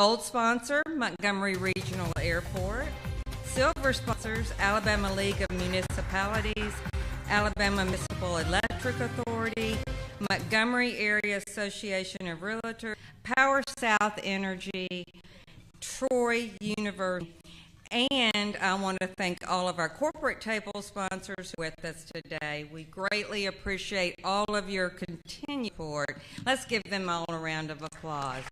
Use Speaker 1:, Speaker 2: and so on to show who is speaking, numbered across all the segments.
Speaker 1: Gold sponsor, Montgomery Regional Airport. Silver sponsors, Alabama League of Municipalities, Alabama Municipal Electric Authority, Montgomery Area Association of Realtors, Power South Energy, Troy University, and I want to thank all of our corporate table sponsors with us today. We greatly appreciate all of your continued support. Let's give them all a round of applause.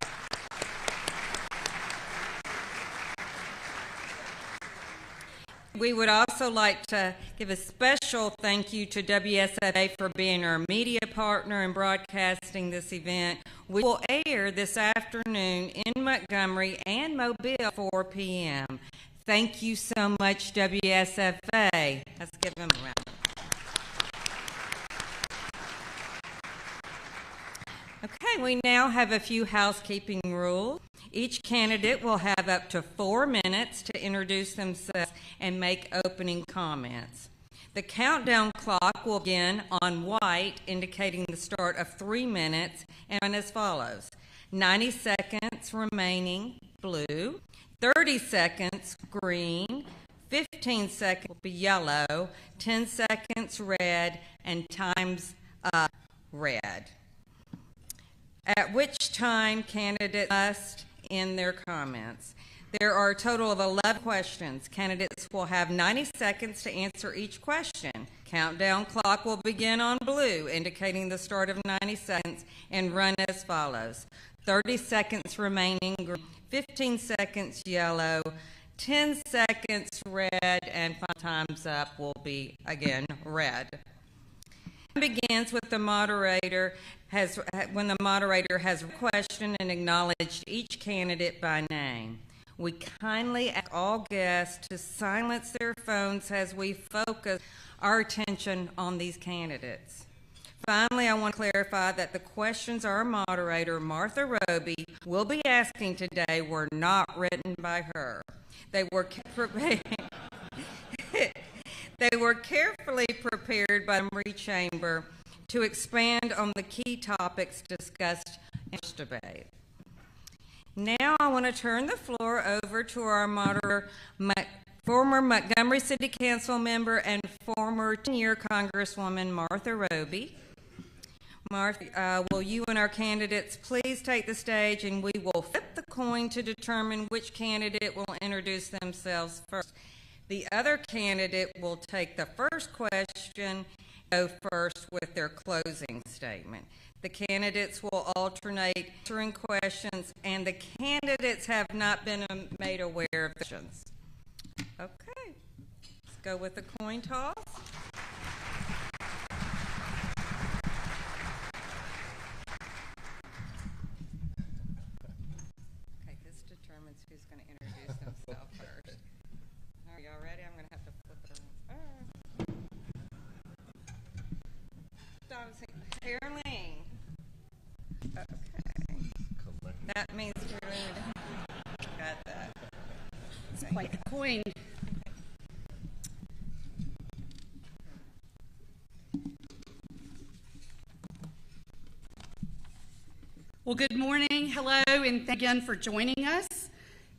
Speaker 1: We would also like to give a special thank you to WSFA for being our media partner and broadcasting this event. We will air this afternoon in Montgomery and Mobile at 4 p.m. Thank you so much, WSFA. Let's give them a round. Okay, we now have a few housekeeping rules. Each candidate will have up to 4 minutes to introduce themselves and make opening comments. The countdown clock will begin on white, indicating the start of 3 minutes, and run as follows. 90 seconds remaining, blue. 30 seconds, green. 15 seconds will be yellow. 10 seconds, red, and time's up, red. At which time candidates must end their comments. There are a total of 11 questions. Candidates will have 90 seconds to answer each question. Countdown clock will begin on blue, indicating the start of 90 seconds, and run as follows. 30 seconds remaining, green, 15 seconds yellow, 10 seconds red, and 5 times up will be, again, red. Begins with the moderator when the moderator has questioned and acknowledged each candidate by name. We kindly ask all guests to silence their phones as we focus our attention on these candidates. Finally, I want to clarify that the questions our moderator, Martha Roby, will be asking today were not written by her. They were carefully prepared by the Montgomery Chamber to expand on the key topics discussed in this debate. Now I want to turn the floor over to our moderator, former Montgomery City Council member and former 10-year Congresswoman Martha Roby. Martha, will you and our candidates please take the stage, and we will flip the coin to determine which candidate will introduce themselves first. The other candidate will take the first question, go first with their closing statement. The candidates will alternate answering questions, and the candidates have not been made aware of the questions. Okay, let's go with the coin toss. Okay, this determines who's going to introduce themselves first. Are y'all ready? I'm going to have to flip it around. Caroleene. Okay. That means Caroleene. Got that.
Speaker 2: It's quite the coin. Well, good morning. Hello, and thank you again for joining us.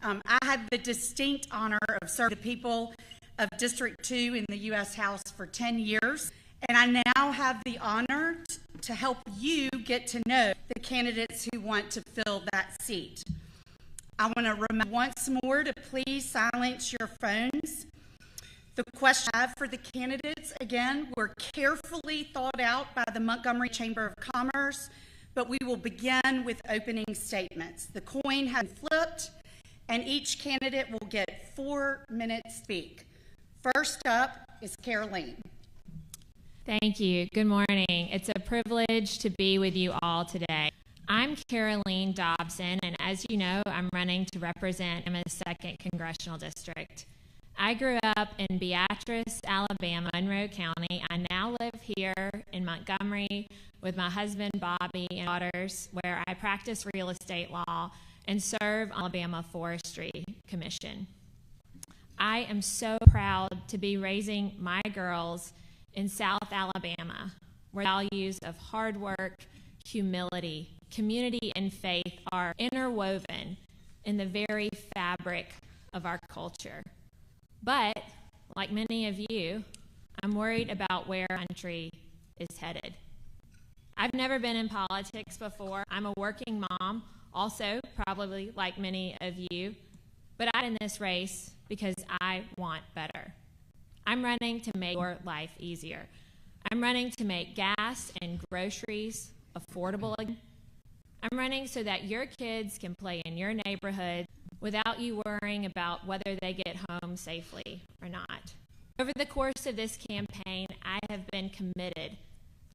Speaker 2: I had the distinct honor of serving the people of District 2 in the U.S. House for 10 years, and I now have the honor to help you get to know the candidates who want to fill that seat. I want to remind you once more to please silence your phones. The questions I have for the candidates, again, were carefully thought out by the Montgomery Chamber of Commerce, but we will begin with opening statements. The coin has been flipped, and each candidate will get 4 minutes to speak. First up is Caroleene.
Speaker 3: Thank you. Good morning. It's a privilege to be with you all today. I'm Caroleene Dobson, and as you know, I'm running to represent Alabama's 2nd Congressional District. I grew up in Beatrice, Alabama, Monroe County. I now live here in Montgomery with my husband, Bobby, and daughters, where I practice real estate law and serve on Alabama Forestry Commission. I am so proud to be raising my girls in South Alabama, where values of hard work, humility, community, and faith are interwoven in the very fabric of our culture. But, like many of you, I'm worried about where our country is headed. I've never been in politics before. I'm a working mom, also probably like many of you, but I'm in this race because I want better. I'm running to make your life easier. I'm running to make gas and groceries affordable again. I'm running so that your kids can play in your neighborhood without you worrying about whether they get home safely or not. Over the course of this campaign, I have been committed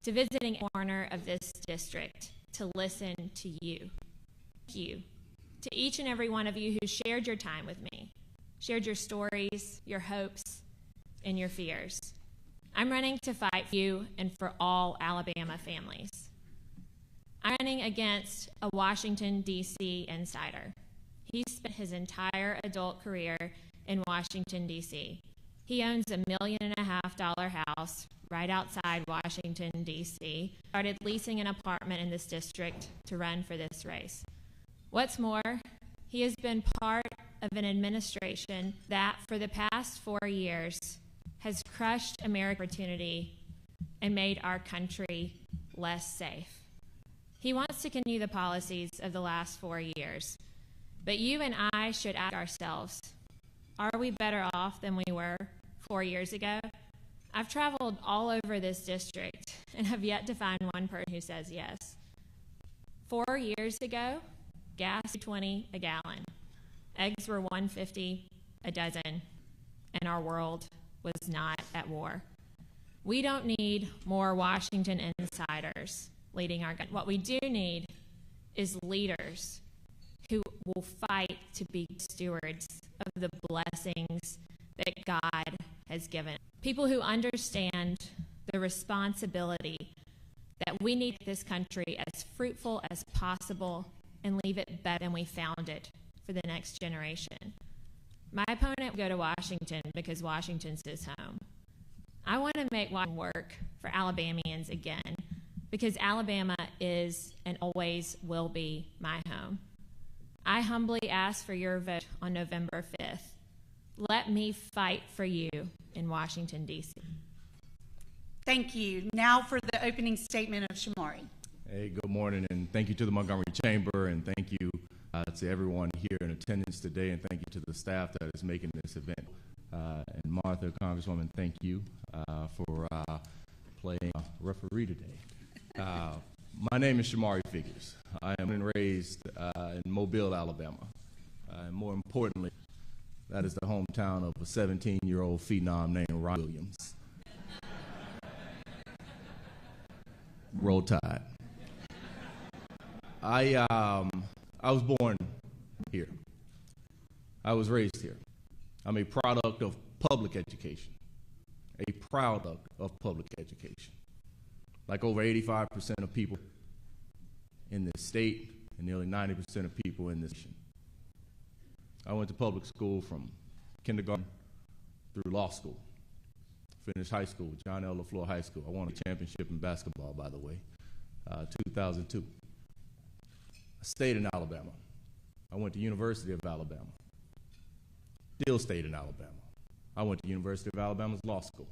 Speaker 3: to visiting a corner of this district to listen to you. Thank you to each and every one of you who shared your time with me, shared your stories, your hopes, and your fears. I'm running to fight for you and for all Alabama families. I'm running against a Washington, D.C. insider. He spent his entire adult career in Washington, D.C. He owns a $1.5 million house right outside Washington, D.C., started leasing an apartment in this district to run for this race. What's more, he has been part of an administration that, for the past 4 years, has crushed American opportunity and made our country less safe. He wants to continue the policies of the last 4 years, but you and I should ask ourselves, are we better off than we were 4 years ago? I've traveled all over this district and have yet to find one person who says yes. 4 years ago, gas was $2.20 a gallon, eggs were $1.50 a dozen, and our world was not at war. We don't need more Washington insiders leading our gun. What we do need is leaders who will fight to be stewards of the blessings that God has given. People who understand the responsibility that we need this country as fruitful as possible and leave it better than we found it for the next generation. My opponent will go to Washington because Washington's his home. I want to make Washington work for Alabamians again because Alabama is and always will be my home. I humbly ask for your vote on November 5th. Let me fight for you in Washington, D.C.
Speaker 2: Thank you. Now for the opening statement of Shomari.
Speaker 4: Hey, good morning, and thank you to the Montgomery Chamber, and thank you to everyone here in attendance today, and thank you to the staff that is making this event. And Martha, Congresswoman, thank you for playing referee today. My name is Shomari Figures. I am born and raised in Mobile, Alabama. And more importantly, that is the hometown of a 17-year-old phenom named Ron Williams. Roll Tide. I was born here. I was raised here. I'm a product of public education. A product of public education. Like over 85% of people in this state and nearly 90% of people in this nation. I went to public school from kindergarten through law school. Finished high school, John L. LaFleur High School. I won a championship in basketball, by the way, 2002. I stayed in Alabama. I went to University of Alabama. Still stayed in Alabama. I went to University of Alabama's law school.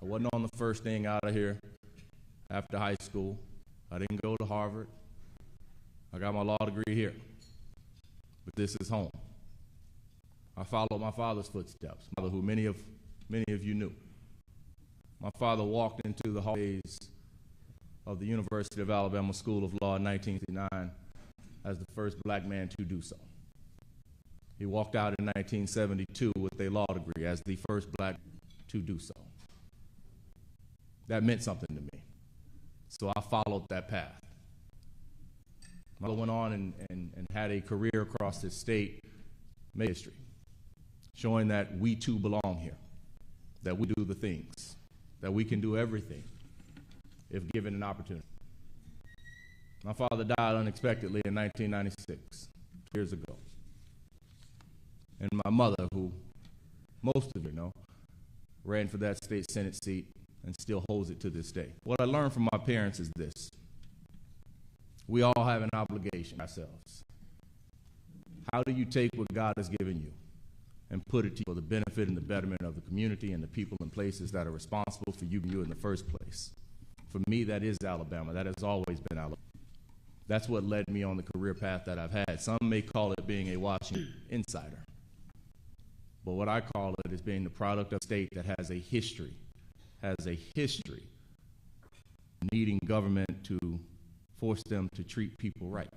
Speaker 4: I wasn't on the first thing out of here after high school. I didn't go to Harvard. I got my law degree here. But this is home. I followed my father's footsteps, who many of you knew. My father walked into the hallways of the University of Alabama School of Law in 1969 as the first black man to do so. He walked out in 1972 with a law degree as the first black to do so. That meant something to me. So I followed that path. My father went on and had a career across this state, made history, showing that we too belong here, that we do the things, that we can do everything if given an opportunity. My father died unexpectedly in 1996, 2 years ago. And my mother, who most of you know, ran for that state Senate seat and still holds it to this day. What I learned from my parents is this. We all have an obligation ourselves. How do you take what God has given you and put it to you for the benefit and the betterment of the community and the people and places that are responsible for you in the first place? For me, that is Alabama. That has always been Alabama. That's what led me on the career path that I've had. Some may call it being a Washington insider. But what I call it is being the product of a state that has a history needing government to force them to treat people right,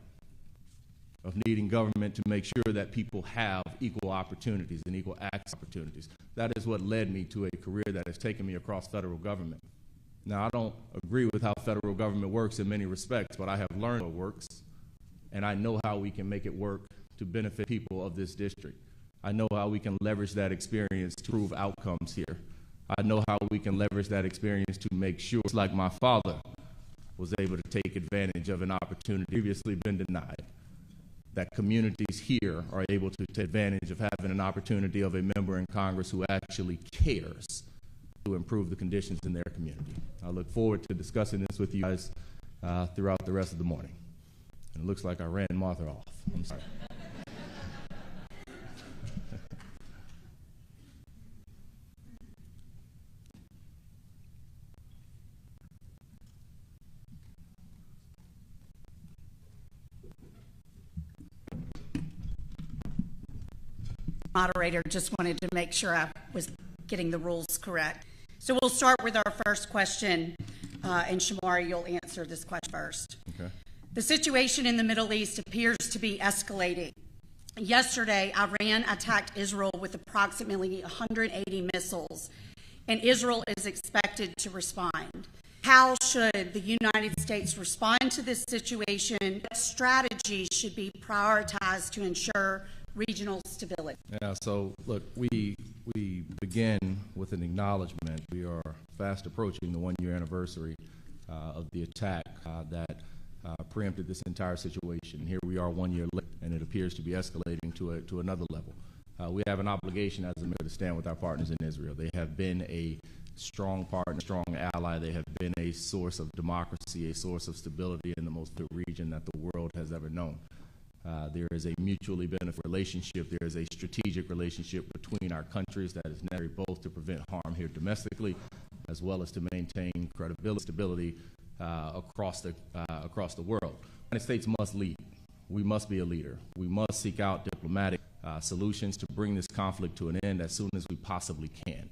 Speaker 4: of needing government to make sure that people have equal opportunities and equal access opportunities. That is what led me to a career that has taken me across federal government. Now, I don't agree with how federal government works in many respects, but I have learned how it works, and I know how we can make it work to benefit people of this district. I know how we can leverage that experience to improve outcomes here. I know how we can leverage that experience to make sure, like my father was able to take advantage of an opportunity previously been denied, that communities here are able to take advantage of having an opportunity of a member in Congress who actually cares to improve the conditions in their community. I look forward to discussing this with you guys throughout the rest of the morning. And it looks like I ran Martha off. I'm sorry.
Speaker 2: Moderator, just wanted to make sure I was getting the rules correct. So we'll start with our first question, and Shomari, you'll answer this question first.
Speaker 4: Okay.
Speaker 2: The situation in the Middle East appears to be escalating. Yesterday, Iran attacked Israel with approximately 180 missiles, and Israel is expected to respond. How should the United States respond to this situation? What strategies should be prioritized to ensure regional stability?
Speaker 4: Yeah, so look, we begin with an acknowledgement. We are fast approaching the one-year anniversary of the attack that preempted this entire situation. Here we are 1 year later, and it appears to be escalating to another level. We have an obligation as America to stand with our partners in Israel. They have been a strong partner, strong ally. They have been a source of democracy, a source of stability in the most region that the world has ever known. There is a mutually beneficial relationship. There is a strategic relationship between our countries that is necessary both to prevent harm here domestically, as well as to maintain credibility, stability across the world. The United States must lead. We must be a leader. We must seek out diplomatic solutions to bring this conflict to an end as soon as we possibly can.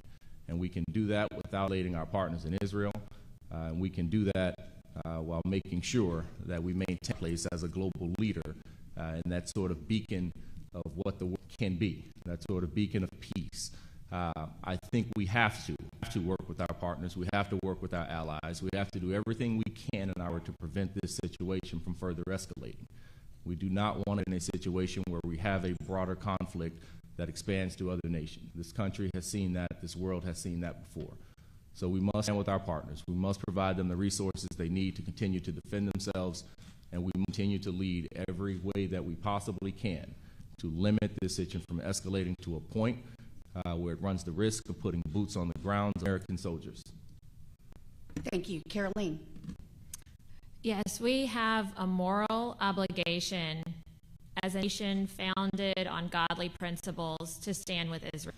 Speaker 4: And we can do that without violating our partners in Israel. And we can do that while making sure that we maintain place as a global leader and that sort of beacon of what the world can be, that sort of beacon of peace. I think we have to work with our partners. We have to work with our allies. We have to do everything we can in order to prevent this situation from further escalating. We do not want it in a situation where we have a broader conflict that expands to other nations. This country has seen that. This world has seen that before. So we must stand with our partners. We must provide them the resources they need to continue to defend themselves, and we continue to lead every way that we possibly can to limit this situation from escalating to a point where it runs the risk of putting boots on the ground of American soldiers.
Speaker 2: Thank you. Caroleene.
Speaker 3: Yes, we have a moral obligation as a nation founded on godly principles to stand with Israel.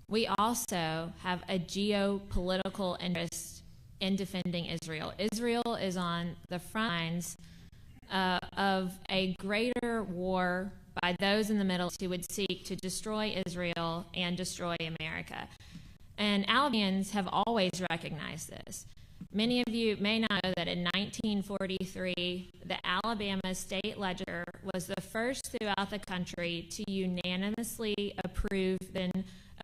Speaker 3: We also have a geopolitical interest in defending Israel. Israel is on the front lines of a greater war by those in the Middle East who would seek to destroy Israel and destroy America. And Alabamians have always recognized this. Many of you may not know that in 1943, the Alabama state legislature was the first throughout the country to unanimously approve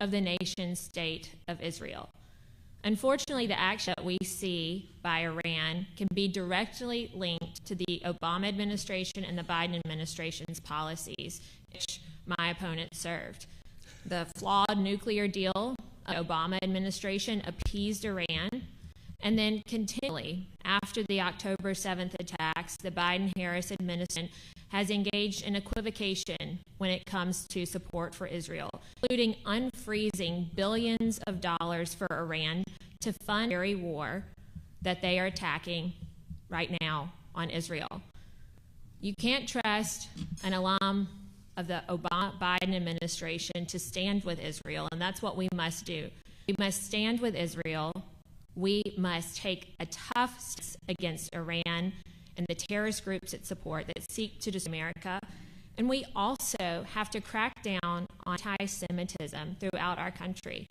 Speaker 3: of the nation state of Israel. Unfortunately, the action that we see by Iran can be directly linked to the Obama administration and the Biden administration's policies, which my opponent served. The flawed nuclear deal of the Obama administration appeased Iran, and then continually, after the October 7th attacks, the Biden-Harris administration has engaged in equivocation when it comes to support for Israel, including unfreezing billions of dollars for Iran to fund the very war that they are attacking right now on Israel. You can't trust an alum of the Obama-Biden administration to stand with Israel, and that's what we must do. We must stand with Israel. We must take a tough stance against Iran and the terrorist groups it support that seek to destroy America. And we also have to crack down on anti-Semitism throughout our country.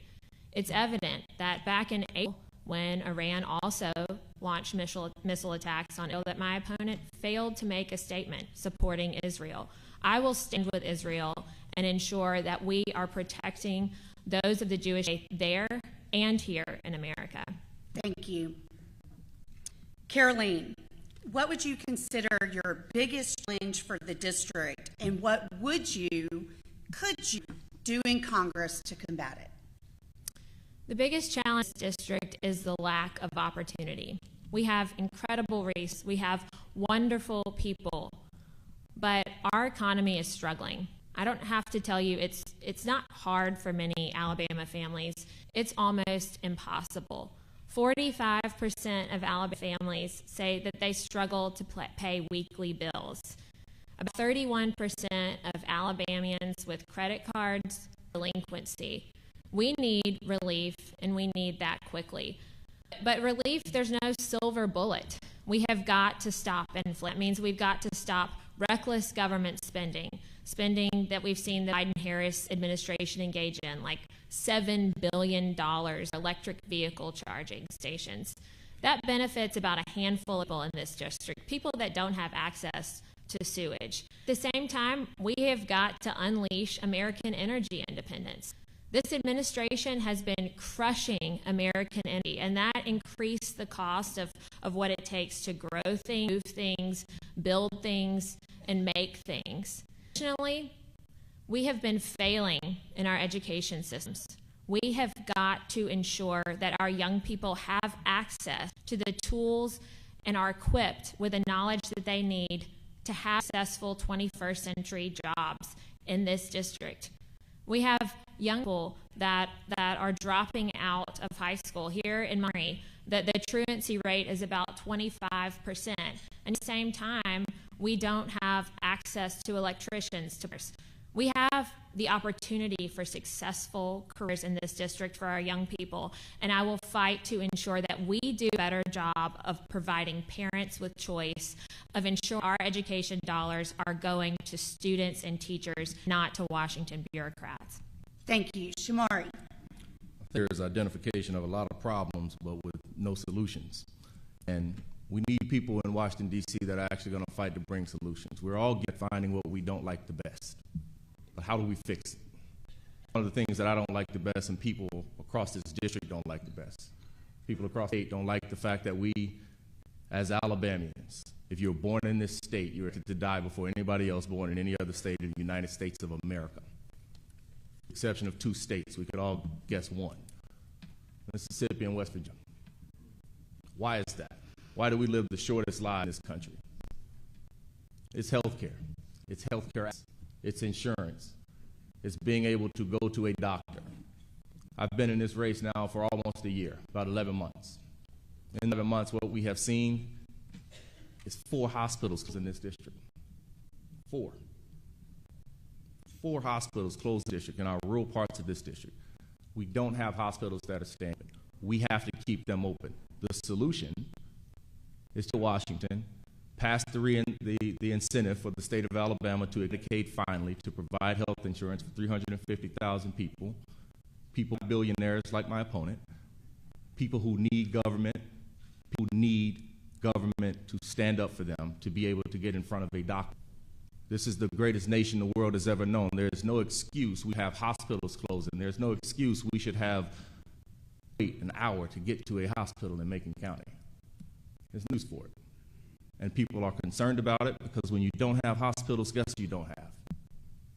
Speaker 3: It's evident that back in April, when Iran also launched missile attacks on Israel, that my opponent failed to make a statement supporting Israel. I will stand with Israel and ensure that we are protecting those of the Jewish faith there and here in America.
Speaker 2: Thank you. Caroleene, what would you consider your biggest challenge for the district, and what could you do in Congress to combat it?
Speaker 3: The biggest challenge in this district is the lack of opportunity. We have incredible race, we have wonderful people, but our economy is struggling. I don't have to tell you it's not hard for many Alabama families. It's almost impossible. 45% of Alabama families say that they struggle to pay weekly bills. About 31% of Alabamians with credit cards delinquency. We need relief, and we need that quickly. But relief, there's no silver bullet. We have got to stop inflation. That means we've got to stop reckless government spending that we've seen the Biden-Harris administration engage in, like $7 billion electric vehicle charging stations. That benefits about a handful of people in this district, people that don't have access to sewage. At the same time, we have got to unleash American energy independence. This administration has been crushing American energy, and that increased the cost of what it takes to grow things, move things, build things, and make things. Additionally, we have been failing in our education systems. We have got to ensure that our young people have access to the tools and are equipped with the knowledge that they need to have successful 21st century jobs in this district. We have young people that are dropping out of high school. Here in Montgomery, the truancy rate is about 25%. And at the same time, we don't have access to electricians. We have the opportunity for successful careers in this district for our young people, and I will fight to ensure that we do a better job of providing parents with choice, of ensuring our education dollars are going to students and teachers, not to Washington bureaucrats.
Speaker 2: Thank you. Shomari.
Speaker 4: There's identification of a lot of problems, but with no solutions. And we need people in Washington, D.C. that are actually going to fight to bring solutions. We're all finding what we don't like the best. But how do we fix it? One of the things that I don't like the best, and people across this district don't like the best, people across the state don't like the fact that we, as Alabamians, if you're born in this state, you're to die before anybody else born in any other state in the United States of America. With the exception of 2 states, we could all guess one: Mississippi and West Virginia. Why is that? Why do we live the shortest life in this country? It's health care. It's health care. It's insurance. It's being able to go to a doctor. I've been in this race now for almost a year, about 11 months. In 11 months, what we have seen is 4 hospitals in this district. 4. 4 hospitals closed in the district in our rural parts of this district. We don't have hospitals that are standing. We have to keep them open. The solution is to Washington pass the incentive for the state of Alabama to indicate finally to provide health insurance for 350,000 people, billionaires like my opponent, people who need government, who need government to stand up for them, to be able to get in front of a doctor. This is the greatest nation the world has ever known. There is no excuse we have hospitals closing. There's no excuse we should have wait an hour to get to a hospital in Macon County. There's news for it. And people are concerned about it because when you don't have hospitals, guess who you don't have?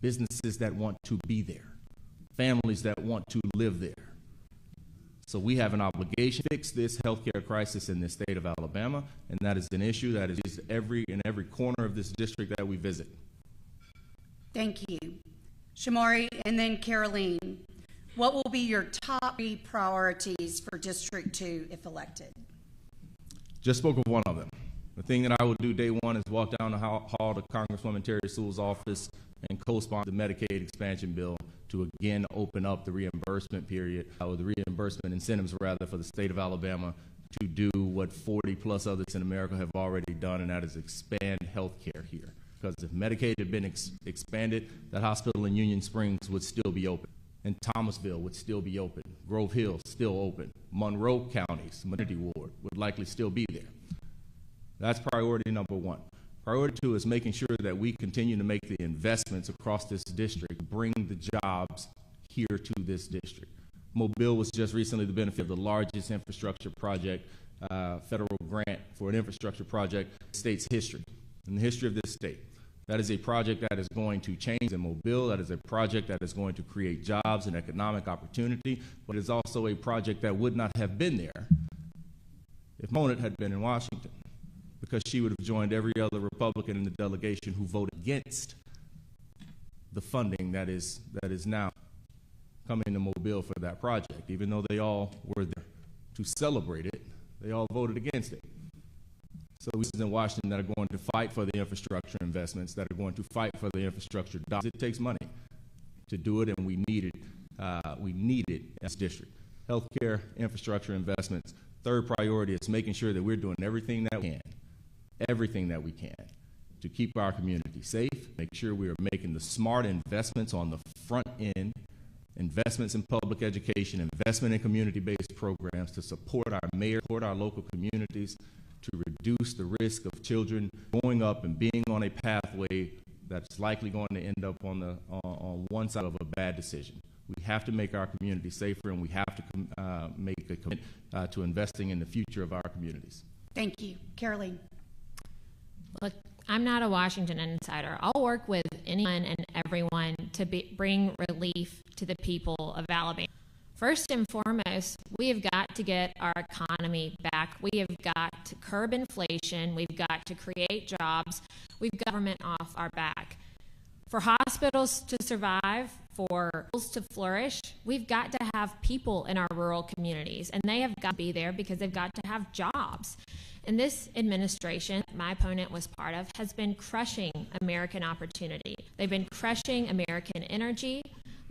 Speaker 4: Businesses that want to be there, families that want to live there. So we have an obligation to fix this healthcare crisis in the state of Alabama, and that is an issue that is in every corner of this district that we visit.
Speaker 2: Thank you. Shomari, and then Caroleene, what will be your top 3 priorities for District 2 if elected?
Speaker 4: Just spoke of one of them, The thing that I will do day one is walk down the hall to Congresswoman Terry Sewell's office and co-sponsor the Medicaid expansion bill to again open up the reimbursement period, or the reimbursement incentives rather, for the state of Alabama to do what 40 plus others in America have already done, and that is expand health care here. Because if Medicaid had been expanded, that hospital in Union Springs would still be open, and Thomasville would still be open, Grove Hill still open, Monroe County's maternity ward would likely still be there. That's priority number one. Priority two is making sure that we continue to make the investments across this district, bring the jobs here to this district. Mobile was just recently the benefit of the largest infrastructure project, federal grant for an infrastructure project in the state's history, in the history of this state. That is a project that is going to change in Mobile. That is a project that is going to create jobs and economic opportunity, but it's also a project that would not have been there if Mona had been in Washington, because she would have joined every other Republican in the delegation who voted against the funding that is now coming to Mobile for that project. Even though they all were there to celebrate it, they all voted against it. So we in Washington that are going to fight for the infrastructure investments, that are going to fight for the infrastructure dollars. It takes money to do it, and we need it. We need it in this district. Healthcare, infrastructure investments. Third priority is making sure that we're doing everything that we can to keep our community safe, make sure we are making the smart investments on the front end, investments in public education, investment in community-based programs to support our mayor, support our local communities, to reduce the risk of children going up and being on a pathway that's likely going to end up on one side of a bad decision. We have to make our community safer, and we have to make a commitment to investing in the future of our communities.
Speaker 2: Thank you. Caroleene.
Speaker 3: Look, I'm not a Washington insider. I'll work with anyone and everyone to bring relief to the people of Alabama. First and foremost, we have got to get our economy back. We have got to curb inflation. We've got to create jobs. We've got government off our back. For hospitals to survive, for schools to flourish, we've got to have people in our rural communities, and they have got to be there because they've got to have jobs. And this administration, my opponent was part of, has been crushing American opportunity. They've been crushing American energy.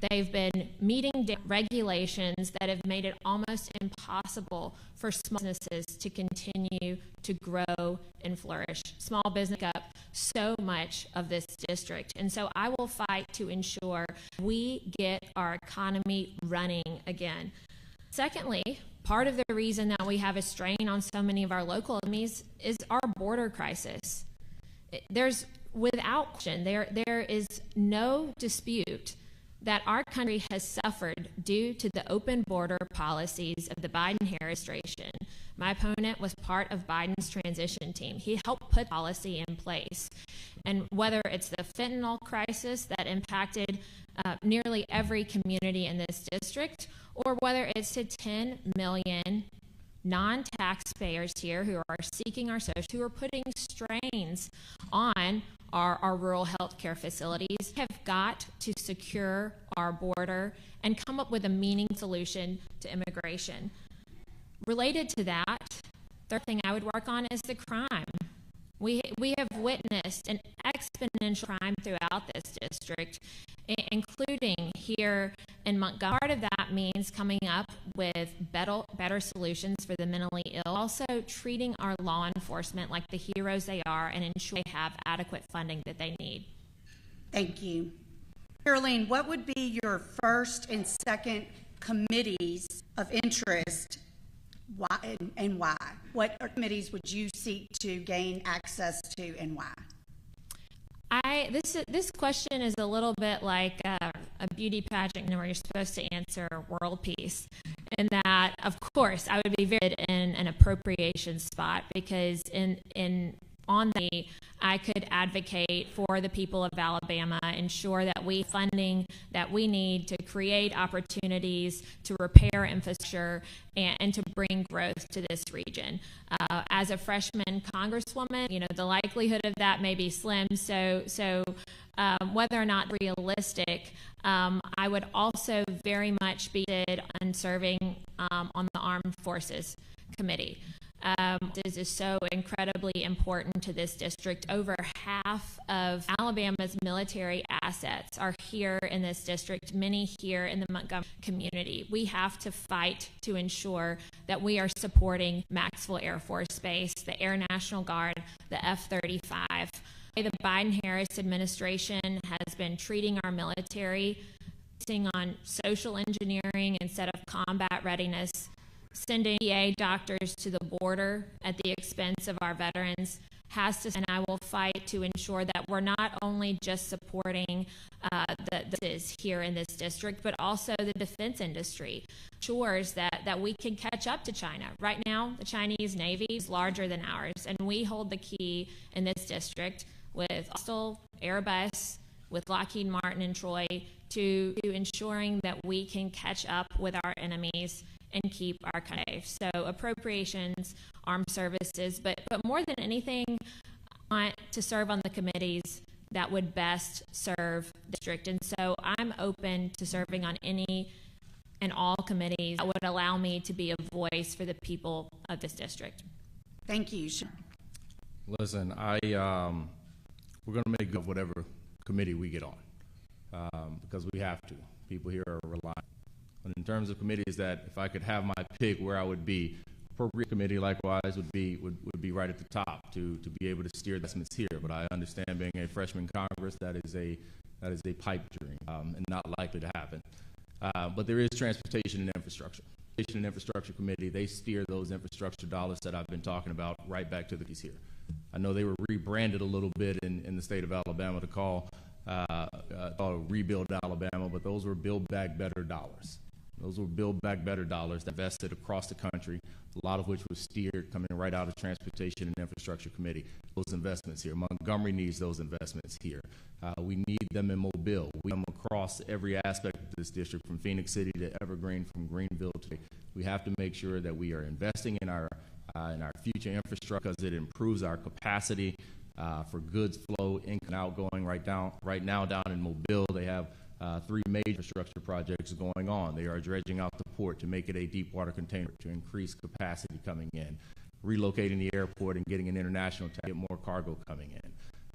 Speaker 3: They've been meeting regulations that have made it almost impossible for small businesses to continue to grow and flourish. Small business make up so much of this district. And so I will fight to ensure we get our economy running again. Secondly, part of the reason that we have a strain on so many of our local enemies is our border crisis. There's, without question, there is no dispute that our country has suffered due to the open border policies of the Biden administration. My opponent was part of Biden's transition team. He helped put policy in place. And whether it's the fentanyl crisis that impacted nearly every community in this district, or whether it's to 10 million non-taxpayers here who are seeking our social, who are putting strains on our rural health care facilities, have got to secure our border and come up with a meaningful solution to immigration. Related to that, the third thing I would work on is the crime. We have witnessed an exponential crime throughout this district, including here in Montgomery. Part of that means coming up with better solutions for the mentally ill, also treating our law enforcement like the heroes they are and ensure they have adequate funding that they need.
Speaker 2: Thank you. Caroleene, what would be your first and second committees of interest? Why and why? What committees would you seek to gain access to, and why?
Speaker 3: This question is a little bit like a beauty pageant where you're supposed to answer world peace. And that, of course, I would be very good in an appropriation spot, because I could advocate for the people of Alabama, ensure that we funding that we need to create opportunities to repair infrastructure and to bring growth to this region. As a freshman congresswoman, the likelihood of that may be slim. So whether or not realistic, I would also very much be interested in serving on the Armed Forces Committee. This is so incredibly important to this district. Over half of Alabama's military assets are here in this district, many here in the Montgomery community. We have to fight to ensure that we are supporting Maxwell Air Force Base, the Air National Guard, the F-35. The Biden-Harris administration has been treating our military on social engineering instead of combat readiness, sending VA doctors to the border at the expense of our veterans, and I will fight to ensure that we're not only just supporting the here in this district, but also the defense industry. Ensures that we can catch up to China. Right now, the Chinese Navy is larger than ours, and we hold the key in this district with Austal, Airbus, with Lockheed Martin and Troy to ensuring that we can catch up with our enemies and keep our country safe. So appropriations, armed services, but more than anything, I want to serve on the committees that would best serve the district. And so I'm open to serving on any and all committees that would allow me to be a voice for the people of this district.
Speaker 2: Thank you.
Speaker 4: Listen, we're going to make good of whatever committee we get on because we have to. People here are relying. And in terms of committees that, if I could have my pick where I would be, appropriate committee likewise would be right at the top to be able to steer investments here. But I understand being a freshman Congress, that is a pipe dream and not likely to happen. But there is transportation and infrastructure. Transportation and Infrastructure Committee, they steer those infrastructure dollars that I've been talking about right back to the keys here. I know they were rebranded a little bit in the state of Alabama to call Rebuild Alabama, but those were Build Back Better dollars. Those were Build Back Better dollars that invested across the country, a lot of which was steered coming right out of Transportation and Infrastructure Committee. Those investments here. Montgomery needs those investments here. We need them in Mobile. We need them across every aspect of this district, from Phoenix City to Evergreen, from Greenville to. We have to make sure that we are investing in our future infrastructure because it improves our capacity for goods flow, in and outgoing. Right now down in Mobile, they have 3 major infrastructure projects going on. They are dredging out the port to make it a deep water container to increase capacity coming in, relocating the airport and getting an international to get more cargo coming in.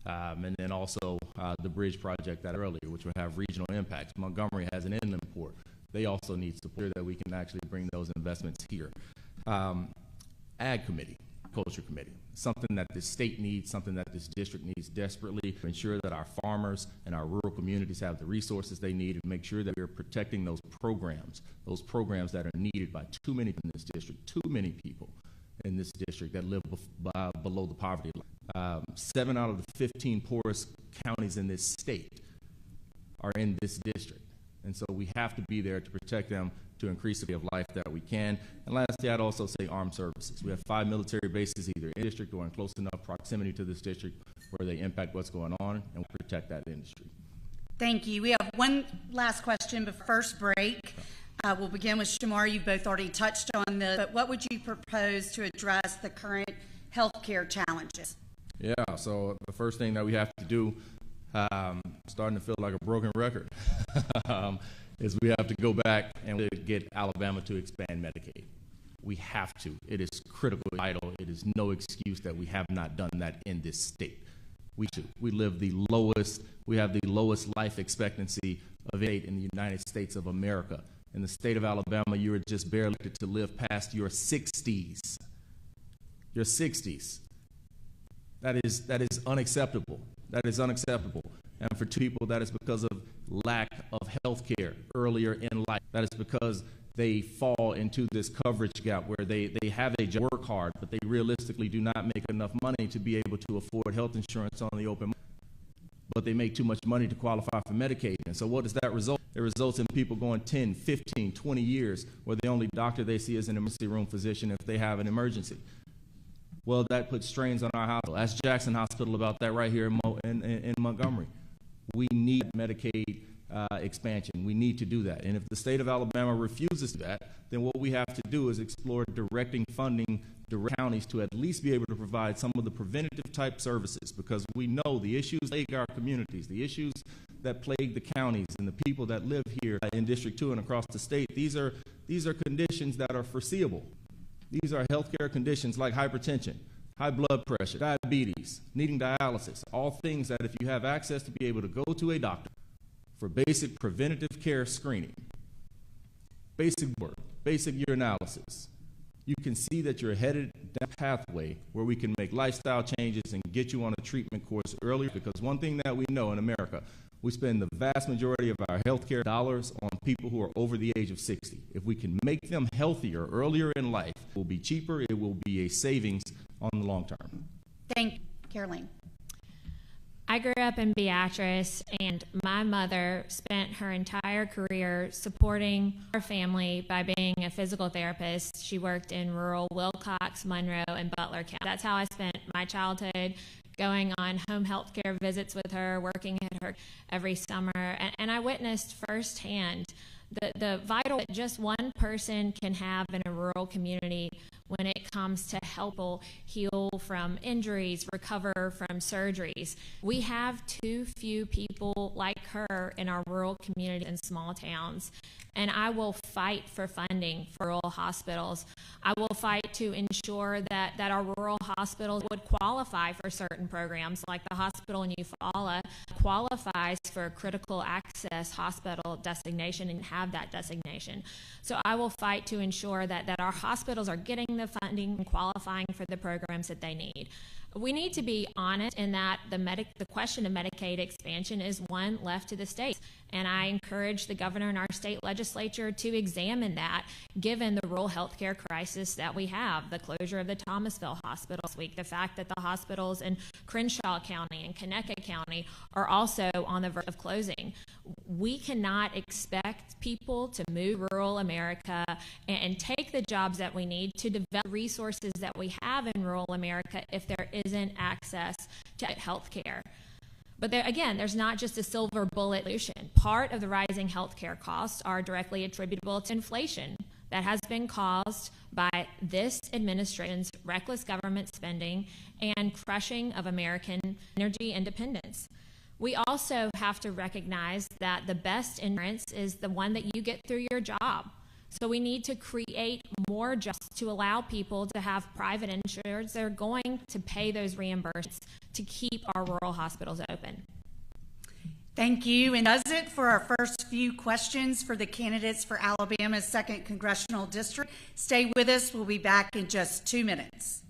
Speaker 4: And then also the bridge project that earlier, which will have regional impacts. Montgomery has an inland port. They also need support that we can actually bring those investments here. Ag Committee, Culture Committee, something that this state needs, something that this district needs desperately to ensure that our farmers and our rural communities have the resources they need and make sure that we're protecting those programs that are needed by too many in this district, too many people in this district that live below the poverty line. 7 out of the 15 poorest counties in this state are in this district. And so we have to be there to protect them, to increase the quality of life that we can. And lastly, I'd also say armed services. We have 5 military bases either in the district or in close enough proximity to this district where they impact what's going on, and we protect that industry.
Speaker 2: Thank you. We have one last question before first break. We'll begin with Shomari. You both already touched on this, but what would you propose to address the current healthcare challenges? Yeah,
Speaker 4: so the first thing that we have to do, starting to feel like a broken record, is we have to go back and get Alabama to expand Medicaid. We have to. It is critical, vital. It is no excuse that we have not done that in this state. We have the lowest life expectancy of age in the United States of America. In the state of Alabama, you are just barely to live past your 60s. Your 60s. That is unacceptable. That is unacceptable. And for 2 people, that is because of lack of health care earlier in life. That is because they fall into this coverage gap where they have a job, work hard, but they realistically do not make enough money to be able to afford health insurance on the open market. But they make too much money to qualify for Medicaid. And so what does that result? It results in people going 10, 15, 20 years where the only doctor they see is an emergency room physician if they have an emergency. Well, that puts strains on our hospital. Ask Jackson Hospital about that right here in Montgomery. We need Medicaid expansion. We need to do that. And if the state of Alabama refuses that, then what we have to do is explore directing funding to counties to at least be able to provide some of the preventative type services, because we know the issues that plague our communities, the issues that plague the counties and the people that live here in District 2 and across the state, these are conditions that are foreseeable. These are healthcare conditions like hypertension, high blood pressure, diabetes, needing dialysis, all things that if you have access to be able to go to a doctor for basic preventative care screening, basic work, basic urinalysis, you can see that you're headed down a pathway where we can make lifestyle changes and get you on a treatment course earlier, because one thing that we know in America, we spend the vast majority of our healthcare dollars on people who are over the age of 60. If we can make them healthier earlier in life, it will be cheaper, it will be a savings on the long term.
Speaker 2: Thank you, Caroleene.
Speaker 3: I grew up in Beatrice, and my mother spent her entire career supporting our family by being a physical therapist. She worked in rural Wilcox, Monroe, and Butler County. That's how I spent my childhood, going on home health care visits with her, working at her every summer. And I witnessed firsthand the vital that just one person can have in a rural community when it comes to help people heal from injuries, recover from surgeries. We have too few people like her in our rural communities and small towns, and I will fight for funding for rural hospitals. I will fight to ensure that our rural hospitals would qualify for certain programs, like the hospital in Eufaula qualifies for critical access hospital designation and have that designation. So I will fight to ensure that our hospitals are getting the funding and qualifying for the programs that they need. We need to be honest in that the question of Medicaid expansion is one left to the states, and I encourage the governor and our state legislature to examine that, given the rural health care crisis that we have, the closure of the Thomasville Hospital this week, the fact that the hospitals in Crenshaw County and Conecuh County are also on the verge of closing. We cannot expect people to move rural America and take the jobs that we need to develop resources that we have in rural America if there isn't access to health care. But there's not just a silver bullet solution. Part of the rising healthcare costs are directly attributable to inflation that has been caused by this administration's reckless government spending and crushing of American energy independence. We also have to recognize that the best insurance is the one that you get through your job. So we need to create more jobs to allow people to have private insurers that are going to pay those reimbursements to keep our rural hospitals open.
Speaker 2: Thank you. And does it for our first few questions for the candidates for Alabama's 2nd Congressional District. Stay with us. We'll be back in just 2 minutes.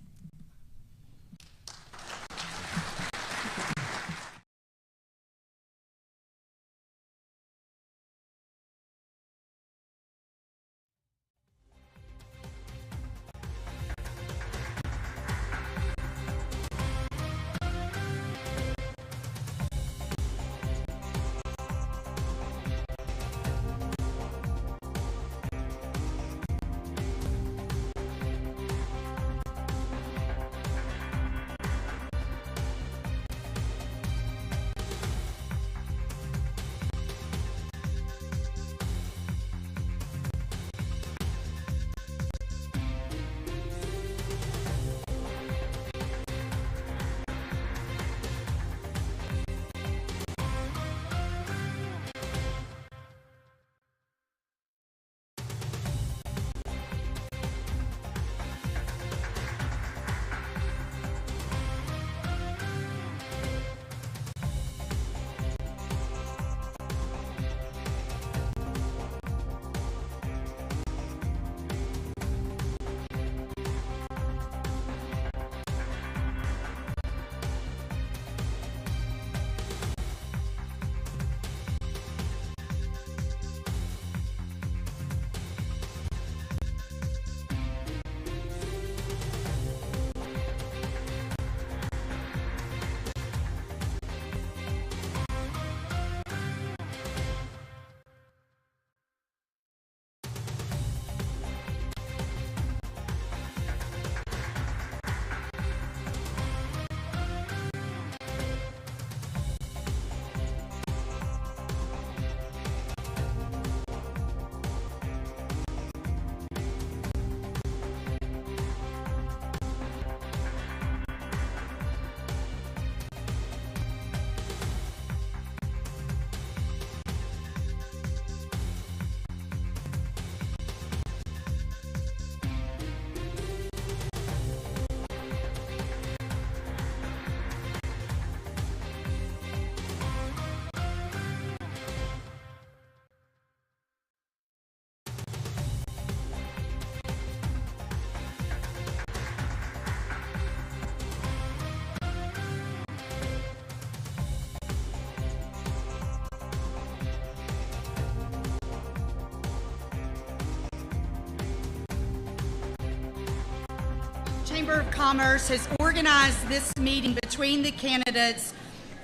Speaker 2: Chamber of Commerce has organized this meeting between the candidates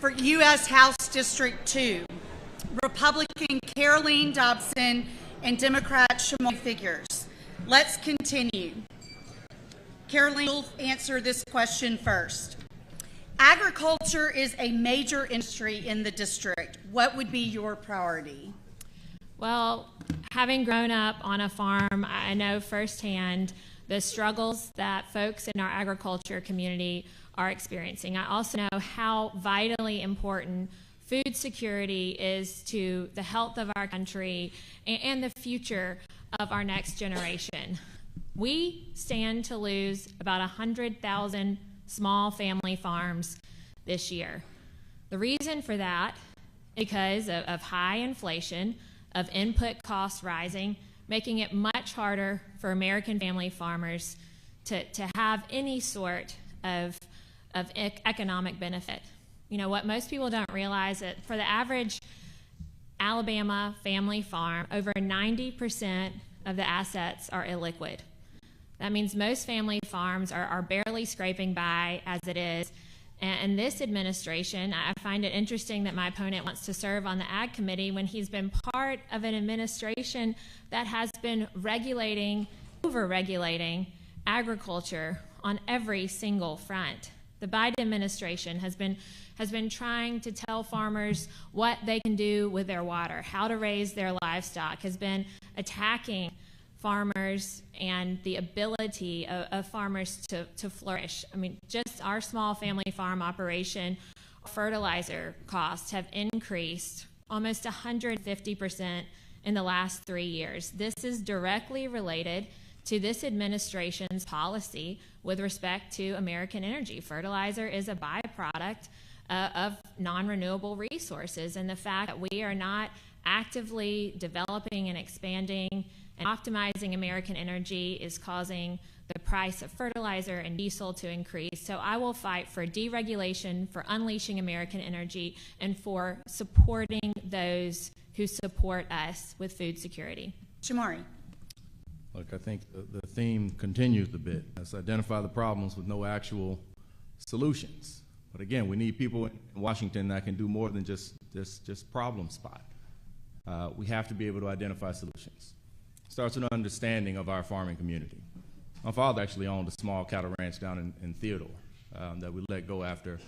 Speaker 2: for U.S. House District 2, Republican Caroleene Dobson and Democrat Shomari Figures. Let's continue. Caroleene will answer this question first. Agriculture is a major industry in the district. What would be your priority?
Speaker 3: Well, having grown up on a farm, I know firsthand the struggles that folks in our agriculture community are experiencing. I also know how vitally important food security is to the health of our country and the future of our next generation. We stand to lose about 100,000 small family farms this year. The reason for that is because of high inflation, of input costs rising, making it much harder for American family farmers to have any sort of economic benefit. You know, what most people don't realize that for the average Alabama family farm, over 90% of the assets are illiquid. That means most family farms are barely scraping by as it is. And this administration, I find it interesting that my opponent wants to serve on the Ag Committee when he's been part of an administration that has been over-regulating agriculture on every single front. The Biden administration has been trying to tell farmers what they can do with their water, how to raise their livestock, has been attacking farmers and the ability of farmers to flourish. I mean, just our small family farm operation, fertilizer costs have increased almost 150% in the last 3 years. This is directly related to this administration's policy with respect to American energy. Fertilizer is a byproduct of non-renewable resources, and the fact that we are not actively developing and expanding and optimizing American energy is causing the price of fertilizer and diesel to increase. So I will fight for deregulation, for unleashing American energy, and for supporting those who support us with food security.
Speaker 2: Shomari.
Speaker 4: Look, I think the theme continues a bit. Let's identify the problems with no actual solutions. But again, we need people in Washington that can do more than just problem spot. We have to be able to identify solutions. It starts with an understanding of our farming community. My father actually owned a small cattle ranch down in Theodore that we let go after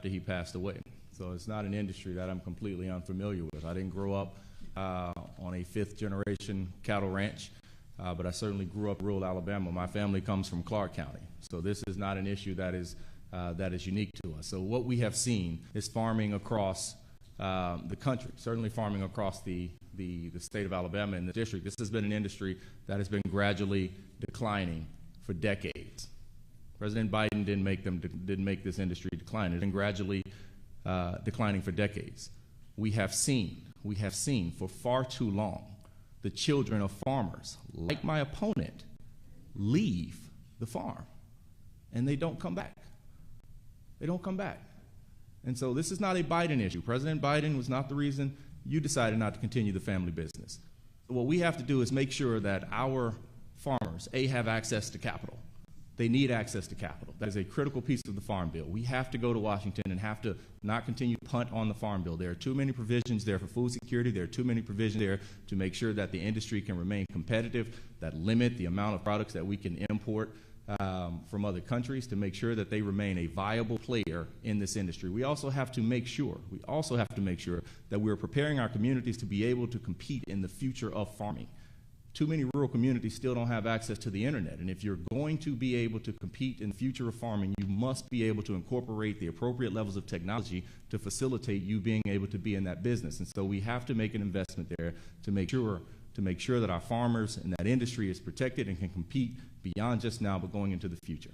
Speaker 4: he passed away. So it's not an industry that I'm completely unfamiliar with. I didn't grow up on a fifth-generation cattle ranch, but I certainly grew up in rural Alabama. My family comes from Clark County, so this is not an issue that is unique to us. So what we have seen is farming across the country, certainly farming across the state of Alabama and the district. This has been an industry that has been gradually declining for decades. President Biden didn't make this industry decline. It's been gradually declining for decades. We have seen for far too long the children of farmers, like my opponent, leave the farm, and they don't come back. They don't come back. And so this is not a Biden issue. President Biden was not the reason you decided not to continue the family business. What we have to do is make sure that our farmers, have access to capital. They need access to capital. That is a critical piece of the Farm Bill. We have to go to Washington and have to not continue to punt on the Farm Bill. There are too many provisions there for food security. There are too many provisions there to make sure that the industry can remain competitive, that limit the amount of products that we can import from other countries, to make sure that they remain a viable player in this industry. We also have to make sure that we're preparing our communities to be able to compete in the future of farming. Too many rural communities still don't have access to the internet, and if you're going to be able to compete in the future of farming, you must be able to incorporate the appropriate levels of technology to facilitate you being able to be in that business. And so we have to make an investment there to make sure that our farmers and that industry is protected and can compete beyond just now, but going into the future.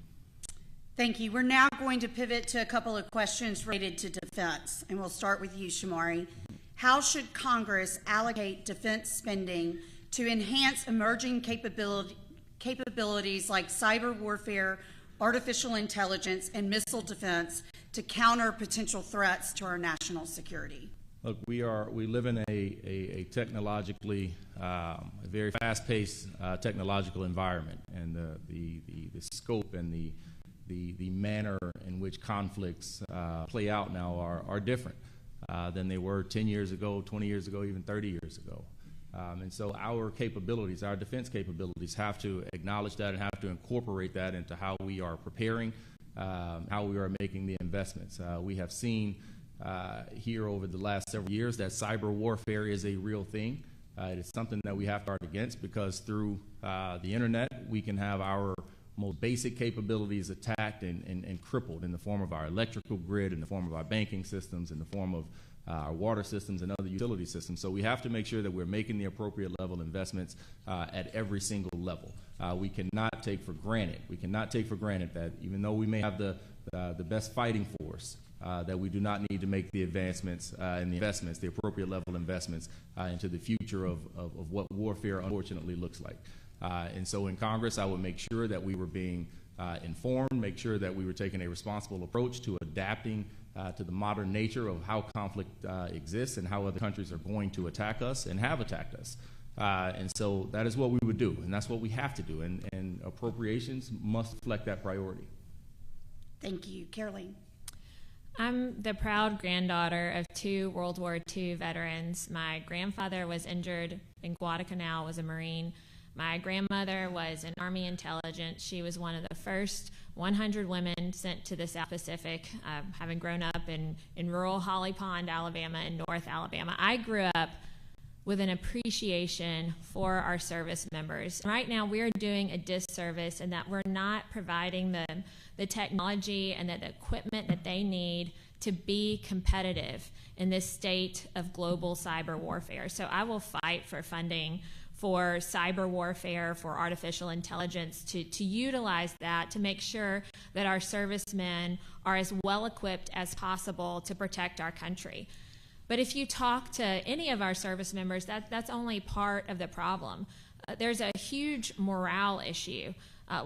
Speaker 2: Thank you. We're now going to pivot to a couple of questions related to defense, and we'll start with you, Shomari. How should Congress allocate defense spending to enhance emerging capabilities like cyber warfare, artificial intelligence, and missile defense to counter potential threats to our national security?
Speaker 4: Look, we live in a technologically, a very fast-paced technological environment, and the scope and the manner in which conflicts play out now are different than they were 10 years ago, 20 years ago, even 30 years ago. And so our capabilities, our defense capabilities, have to acknowledge that and have to incorporate that into how we are preparing, how we are making the investments. We have seen here over the last several years that cyber warfare is a real thing. It is something that we have to guard against, because through the internet we can have our most basic capabilities attacked and crippled in the form of our electrical grid, in the form of our banking systems, in the form of our water systems and other utility systems. So we have to make sure that we're making the appropriate level investments at every single level. We cannot take for granted. We cannot take for granted that even though we may have the best fighting force, that we do not need to make the advancements and the investments, the appropriate level investments into the future of what warfare unfortunately looks like. And so in Congress, I would make sure that we were being informed, make sure that we were taking a responsible approach to adapting to the modern nature of how conflict exists and how other countries are going to attack us and have attacked us. And so that is what we would do, and that's what we have to do, and appropriations must reflect that priority.
Speaker 2: Thank you. Caroleene.
Speaker 3: I'm the proud granddaughter of 2 World War II veterans. My grandfather was injured in Guadalcanal, was a Marine. My grandmother was in Army intelligence. She was one of the first 100 women sent to the South Pacific, having grown up in rural Holly Pond, Alabama, and North Alabama. I grew up with an appreciation for our service members. Right now, we're doing a disservice in that we're not providing them the technology and the equipment that they need to be competitive in this state of global cyber warfare. So I will fight for funding for cyber warfare, for artificial intelligence, to utilize that to make sure that our servicemen are as well equipped as possible to protect our country. But if you talk to any of our service members, that's only part of the problem. There's a huge morale issue.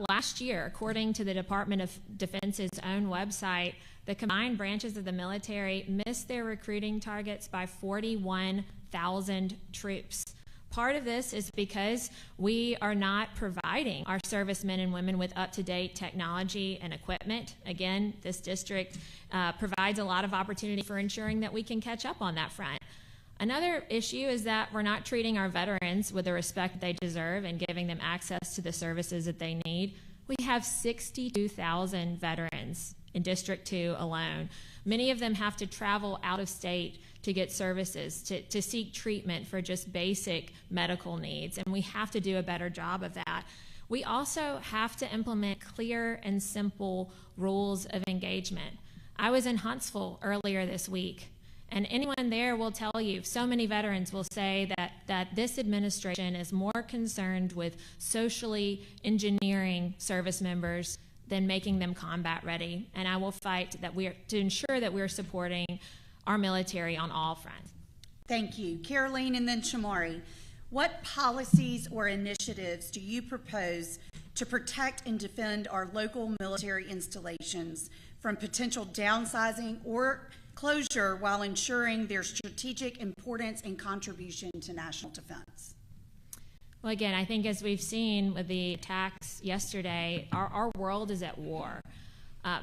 Speaker 3: Last year, according to the Department of Defense's own website, the combined branches of the military missed their recruiting targets by 41,000 troops. Part of this is because we are not providing our servicemen and women with up-to-date technology and equipment. Again, this district provides a lot of opportunity for ensuring that we can catch up on that front. Another issue is that we're not treating our veterans with the respect they deserve and giving them access to the services that they need. We have 62,000 veterans in District 2 alone. Many of them have to travel out of state to get services, to seek treatment for just basic medical needs, and we have to do a better job of that. We also have to implement clear and simple rules of engagement. I was in Huntsville earlier this week, and anyone there will tell you, so many veterans will say that this administration is more concerned with socially engineering service members than making them combat ready, and I will fight to ensure that we're supporting our military on all fronts.
Speaker 2: Thank you. Caroleene and then Shomari. What policies or initiatives do you propose to protect and defend our local military installations from potential downsizing or closure while ensuring their strategic importance and contribution to national defense?
Speaker 3: Well, again, I think as we've seen with the attacks yesterday, our world is at war.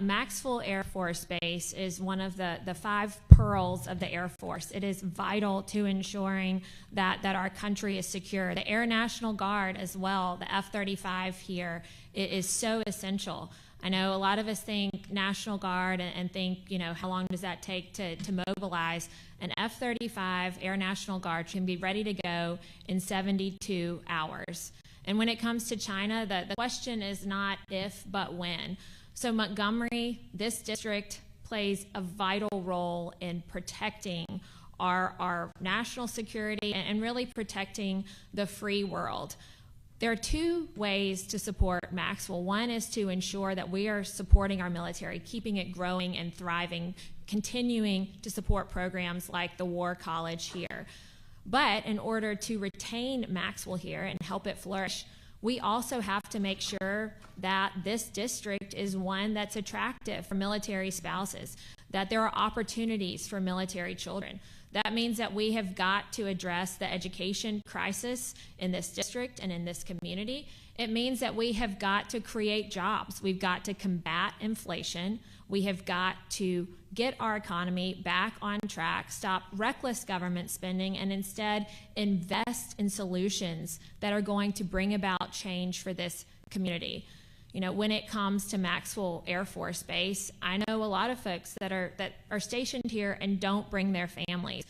Speaker 3: Maxwell Air Force Base is one of the 5 pearls of the Air Force. It is vital to ensuring that our country is secure. The Air National Guard as well, the F-35 here, is so essential. I know a lot of us think National Guard and think, how long does that take to mobilize? An F-35 Air National Guard can be ready to go in 72 hours. And when it comes to China, the question is not if, but when. So Montgomery, this district, plays a vital role in protecting our national security and really protecting the free world. There are 2 ways to support Maxwell. One is to ensure that we are supporting our military, keeping it growing and thriving, continuing to support programs like the War College here. But in order to retain Maxwell here and help it flourish, we also have to make sure that this district is one that's attractive for military spouses. that there are opportunities for military children. That means that we have got to address the education crisis in this district and in this community. It means that we have got to create jobs. We've got to combat inflation. We have got to get our economy back on track, stop reckless government spending, and instead invest in solutions that are going to bring about change for this community. You know, when it comes to Maxwell Air Force Base, I know a lot of folks that are stationed here and don't bring their families.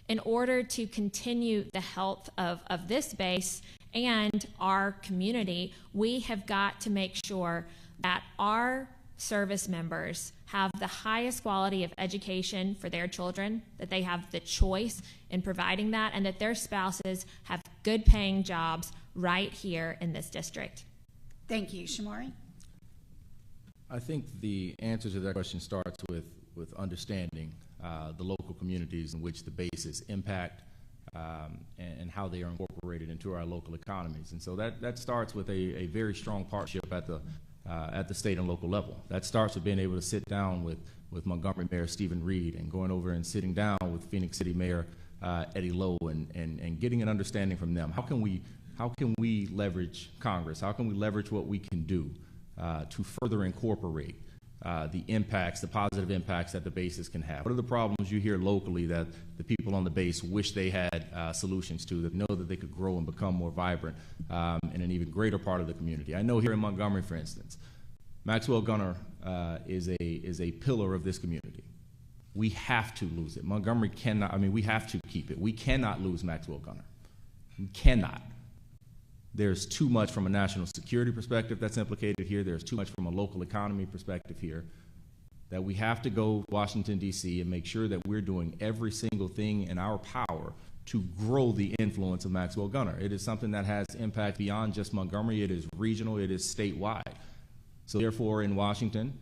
Speaker 3: In order to continue the health of this base and our community, we have got to make sure that our service members have the highest quality of education for their children, that they have the choice in providing that, and that their spouses have good paying jobs right here in this district.
Speaker 2: Thank you. Shomari?
Speaker 4: I think the answer to that question starts with understanding the local communities in which the bases impact and how they are incorporated into our local economies. And so that starts with a very strong partnership at the state and local level. That starts with being able to sit down with Montgomery Mayor Stephen Reed and going over and sitting down with Phoenix City Mayor Eddie Lowe and getting an understanding from them. How can we leverage Congress? How can we leverage what we can do to further incorporate the positive impacts that the bases can have? What are the problems you hear locally that the people on the base wish they had solutions to, that know that they could grow and become more vibrant in an even greater part of the community? I know here in Montgomery, for instance, Maxwell Gunter is a pillar of this community. We have to lose it. Montgomery cannot, we have to keep it. We cannot lose Maxwell Gunter. We cannot. There's too much from a national security perspective that's implicated here. There's too much from a local economy perspective here, that we have to go to Washington, D.C. and make sure that we're doing every single thing in our power to grow the influence of Maxwell Gunter. It is something that has impact beyond just Montgomery. It is regional. It is statewide. So therefore, in Washington,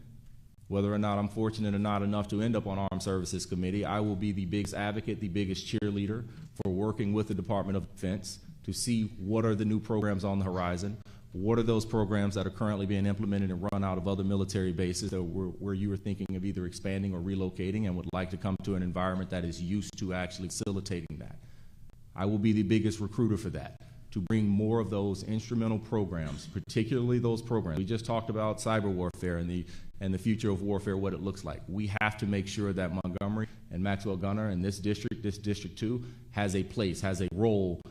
Speaker 4: whether or not I'm fortunate or not enough to end up on Armed Services Committee, I will be the biggest advocate, the biggest cheerleader for working with the Department of Defense to see what are the new programs on the horizon, what are those programs that are currently being implemented and run out of other military bases where you are thinking of either expanding or relocating and would like to come to an environment that is used to actually facilitating that. I will be the biggest recruiter for that, to bring more of those instrumental programs, particularly those programs. We just talked about cyber warfare and the future of warfare, what it looks like. We have to make sure that Montgomery and Maxwell Gunter and this District 2, has a place, has a role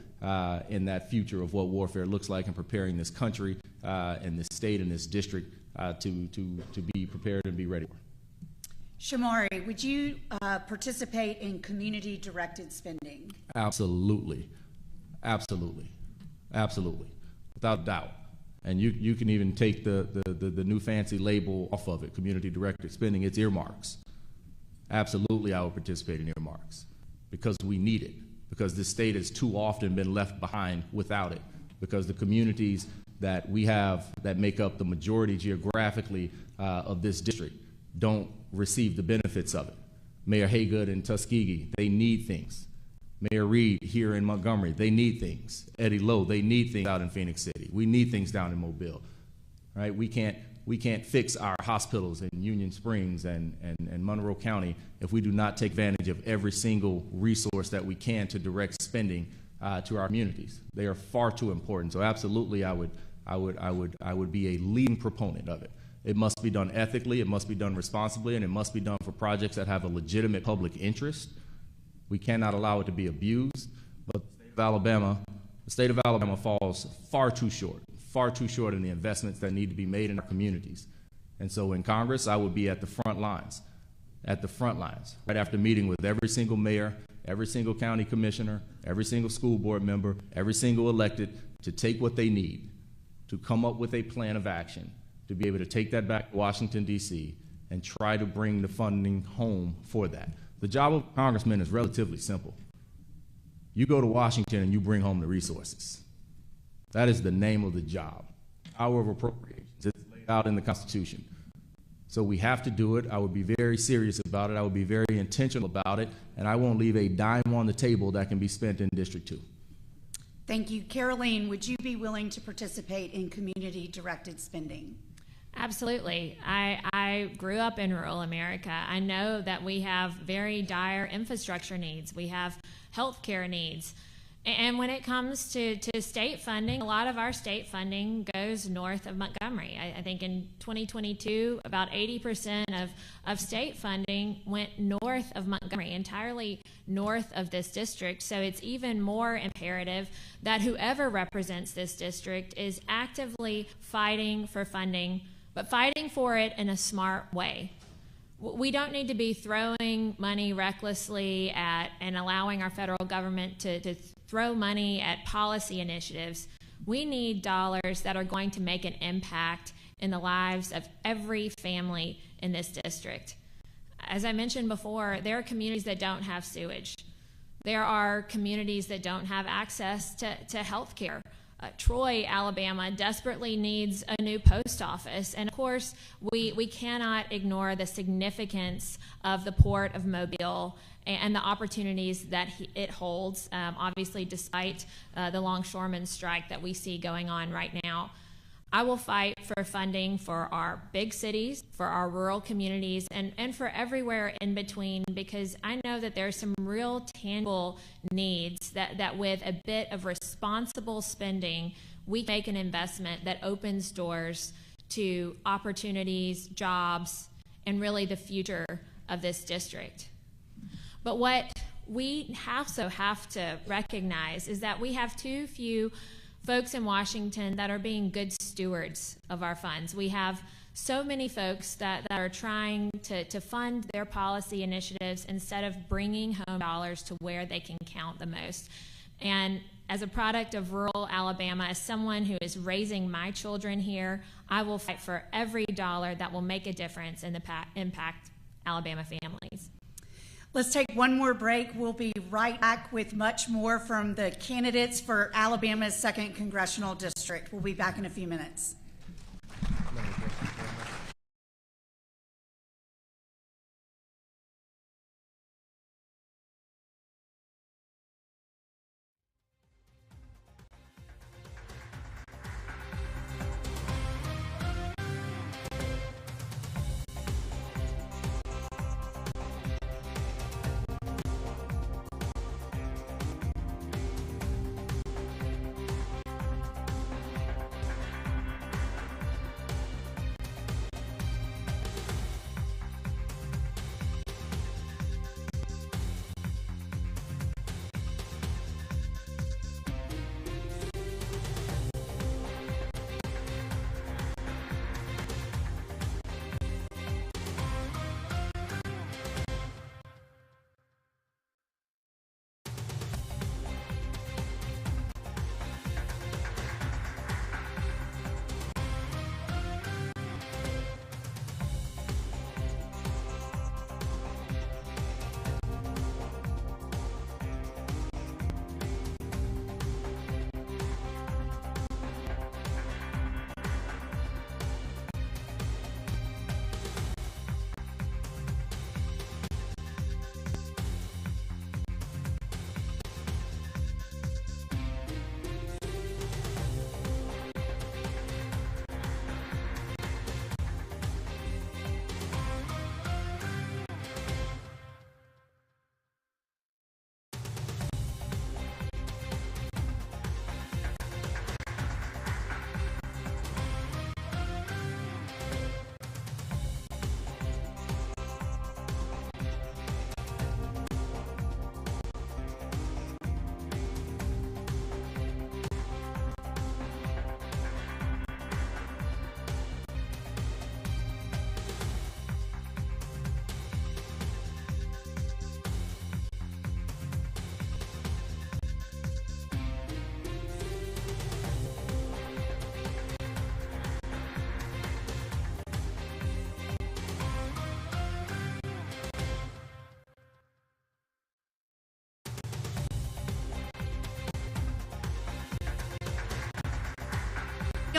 Speaker 4: in that future of what warfare looks like, and preparing this country and this state and this district to be prepared and be ready.
Speaker 2: Shomari, would you participate in community-directed spending?
Speaker 4: Absolutely. Absolutely. Absolutely. Without doubt. And you can even take the new fancy label off of it, community-directed spending. It's earmarks. Absolutely, I will participate in earmarks because we need it, because this state has too often been left behind without it, because the communities that we have that make up the majority geographically of this district don't receive the benefits of it. Mayor Haygood in Tuskegee, they need things. Mayor Reed here in Montgomery, they need things. Eddie Lowe, they need things out in Phoenix City. We need things down in Mobile, right? We can't fix our hospitals in Union Springs and Monroe County if we do not take advantage of every single resource that we can to direct spending to our communities. They are far too important. So absolutely, I would be a leading proponent of it. It must be done ethically, it must be done responsibly, and it must be done for projects that have a legitimate public interest. We cannot allow it to be abused, but the state of Alabama falls far too short in the investments that need to be made in our communities. And so in Congress, I would be at the front lines, right after meeting with every single mayor, every single county commissioner, every single school board member, every single elected, to take what they need, to come up with a plan of action, to be able to take that back to Washington, D.C., and try to bring the funding home for that. The job of a congressman is relatively simple. You go to Washington and you bring home the resources. That is the name of the job. Power of appropriations. It's laid out in the Constitution. So we have to do it. I would be very serious about it. I would be very intentional about it. And I won't leave a dime on the table that can be spent in District 2.
Speaker 2: Thank you. Caroleene, would you be willing to participate in community-directed spending?
Speaker 3: Absolutely. I grew up in rural America. I know that we have very dire infrastructure needs. We have healthcare needs. And when it comes to state funding, a lot of our state funding goes north of Montgomery. I think in 2022, about 80% of state funding went north of Montgomery, entirely north of this district. So it's even more imperative that whoever represents this district is actively fighting for funding, but fighting for it in a smart way. We don't need to be throwing money recklessly at and allowing our federal government to throw money at policy initiatives. We need dollars that are going to make an impact in the lives of every family in this district. As I mentioned before, there are communities that don't have sewage. There are communities that don't have access to health care. Troy, Alabama desperately needs a new post office. And of course, we cannot ignore the significance of the Port of Mobile and the opportunities that it holds, obviously despite the longshoremen strike that we see going on right now. I will fight for funding for our big cities, for our rural communities, and for everywhere in between, because I know that there are some real tangible needs that with a bit of responsible spending, we can make an investment that opens doors to opportunities, jobs, and really the future of this district. But what we also have to recognize is that we have too few folks in Washington that are being good stewards of our funds. We have so many folks that are trying to fund their policy initiatives instead of bringing home dollars to where they can count the most. And as a product of rural Alabama, as someone who is raising my children here, I will fight for every dollar that will make a difference in the impact Alabama families.
Speaker 2: Let's take one more break. We'll be right back with much more from the candidates for Alabama's 2nd Congressional District. We'll be back in a few minutes.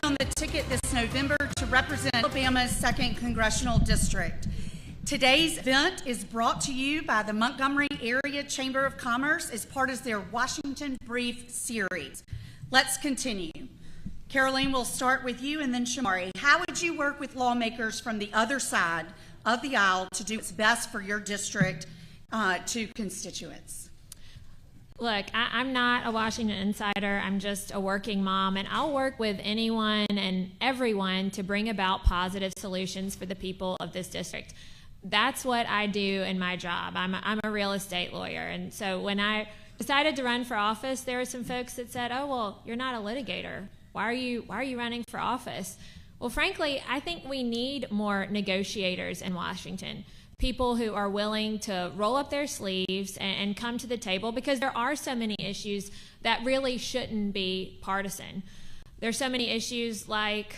Speaker 2: On the ticket this November to represent Alabama's 2nd Congressional District. Today's event is brought to you by the Montgomery Area Chamber of Commerce as part of their Washington Brief series. Let's continue. Caroleene, we'll start with you and then Shomari. How would you work with lawmakers from the other side of the aisle to do what's best for your district to constituents?
Speaker 3: Look, I'm not a Washington insider. I'm just a working mom, and I'll work with anyone and everyone to bring about positive solutions for the people of this district. That's what I do in my job. I'm a real estate lawyer, and so when I decided to run for office, there were some folks that said, "Oh, well, you're not a litigator. Why are you running for office?" Well, frankly, I think we need more negotiators in Washington. People who are willing to roll up their sleeves and come to the table, because there are so many issues that really shouldn't be partisan. There's so many issues like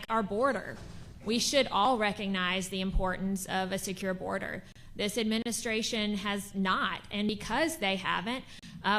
Speaker 3: our border. We should all recognize the importance of a secure border. This administration has not, and because they haven't,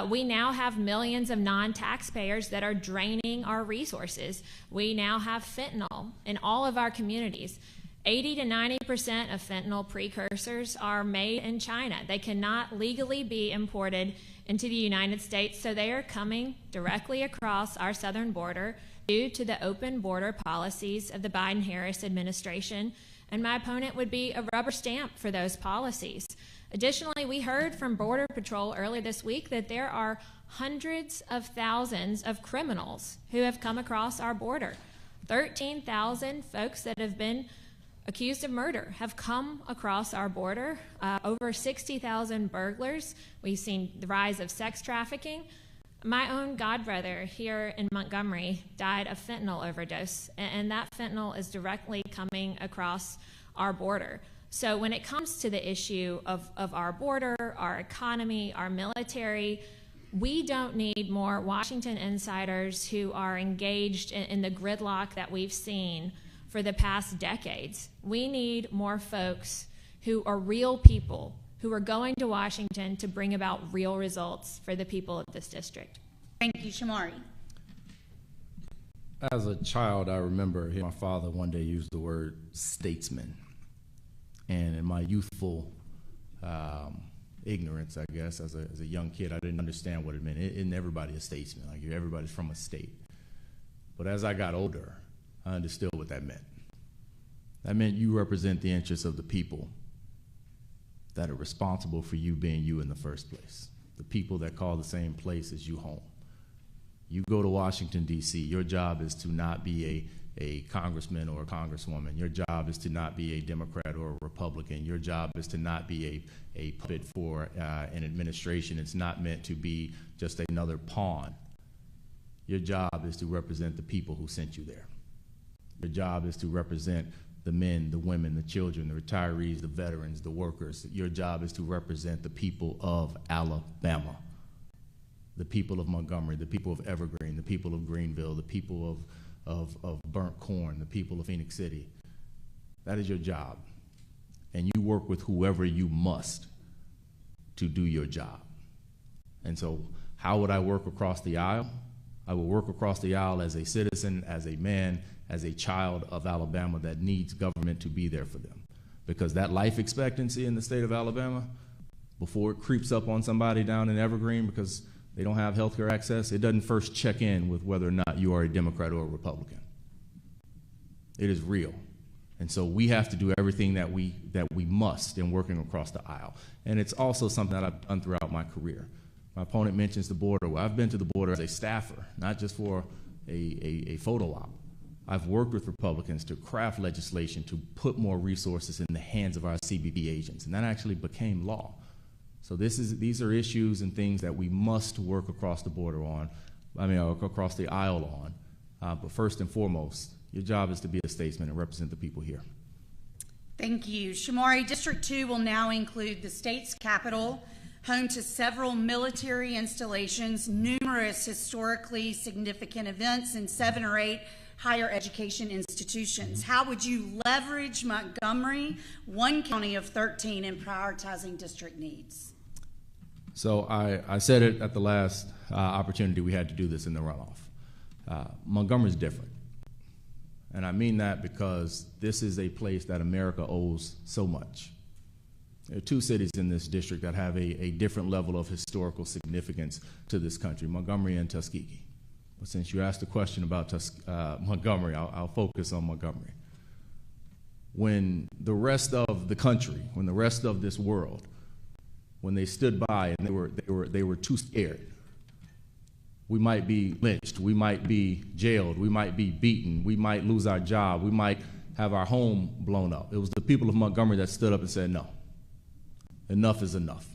Speaker 3: we now have millions of non-taxpayers that are draining our resources. We now have fentanyl in all of our communities. 80 to 90% of fentanyl precursors are made in China. They cannot legally be imported into the United States, so they are coming directly across our southern border due to the open border policies of the Biden-Harris administration, and my opponent would be a rubber stamp for those policies. Additionally, we heard from Border Patrol earlier this week that there are hundreds of thousands of criminals who have come across our border. 13,000 folks that have been accused of murder have come across our border. Over 60,000 burglars. We've seen the rise of sex trafficking. My own godbrother here in Montgomery died of fentanyl overdose, and that fentanyl is directly coming across our border. So when it comes to the issue of our border, our economy, our military, we don't need more Washington insiders who are engaged in the gridlock that we've seen for the past decades. We need more folks who are real people, who are going to Washington to bring about real results for the people of this district.
Speaker 2: Thank you, Shomari.
Speaker 4: As a child, I remember hearing my father one day use the word statesman. And in my youthful ignorance, I guess, as a young kid, I didn't understand what it meant. Isn't everybody a statesman? Like, everybody's from a state. But as I got older, I understood what that meant. That meant you represent the interests of the people that are responsible for you being you in the first place, the people that call the same place as you home. You go to Washington, D.C., your job is to not be a congressman or a congresswoman. Your job is to not be a Democrat or a Republican. Your job is to not be a puppet for an administration. It's not meant to be just another pawn. Your job is to represent the people who sent you there. Your job is to represent the men, the women, the children, the retirees, the veterans, the workers. Your job is to represent the people of Alabama, the people of Montgomery, the people of Evergreen, the people of Greenville, the people of Burnt Corn, the people of Phoenix City. That is your job. And you work with whoever you must to do your job. And so how would I work across the aisle? I will work across the aisle as a citizen, as a man, as a child of Alabama that needs government to be there for them. Because that life expectancy in the state of Alabama, before it creeps up on somebody down in Evergreen because they don't have health care access, it doesn't first check in with whether or not you are a Democrat or a Republican. It is real. And so we have to do everything that we must in working across the aisle. And it's also something that I've done throughout my career. My opponent mentions the border. Well, I've been to the border as a staffer, not just for a photo op. I've worked with Republicans to craft legislation to put more resources in the hands of our CBP agents, and that actually became law. So these are issues and things that we must work across the border on, across the aisle on. But first and foremost, your job is to be a statesman and represent the people here.
Speaker 2: Thank you. Shomari, District 2 will now include the state's capital, home to several military installations, numerous historically significant events, and 7 or 8 higher education institutions. How would you leverage Montgomery, one county of 13, in prioritizing district needs?
Speaker 4: So I said it at the last opportunity we had to do this in the runoff. Montgomery's different. And I mean that because this is a place that America owes so much. There are 2 cities in this district that have a different level of historical significance to this country, Montgomery and Tuskegee. since you asked the question about Montgomery, I'll focus on Montgomery. When the rest of the country, when the rest of this world, when they stood by and they were too scared, we might be lynched, we might be jailed, we might be beaten, we might lose our job, we might have our home blown up. It was the people of Montgomery that stood up and said, no, enough is enough.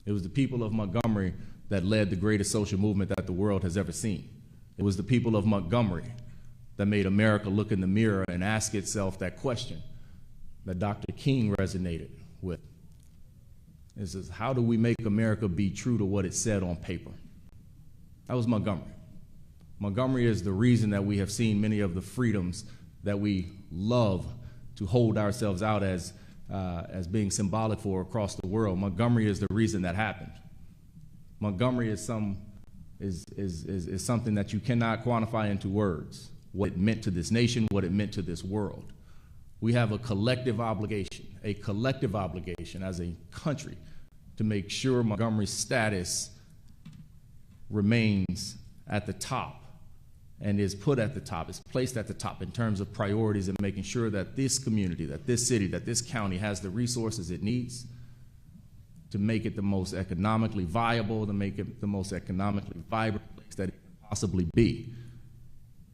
Speaker 4: It was the people of Montgomery that led the greatest social movement that the world has ever seen. It was the people of Montgomery that made America look in the mirror and ask itself that question that Dr. King resonated with. It says, how do we make America be true to what it said on paper? That was Montgomery. Montgomery is the reason that we have seen many of the freedoms that we love to hold ourselves out as being symbolic for across the world. Montgomery is the reason that happened. Montgomery is something that you cannot quantify into words, what it meant to this nation, what it meant to this world. We have a collective obligation as a country to make sure Montgomery's status remains at the top and is put at the top, is placed at the top in terms of priorities and making sure that this community, that this city, that this county has the resources it needs to make it the most economically viable, to make it the most economically vibrant place that it can possibly be.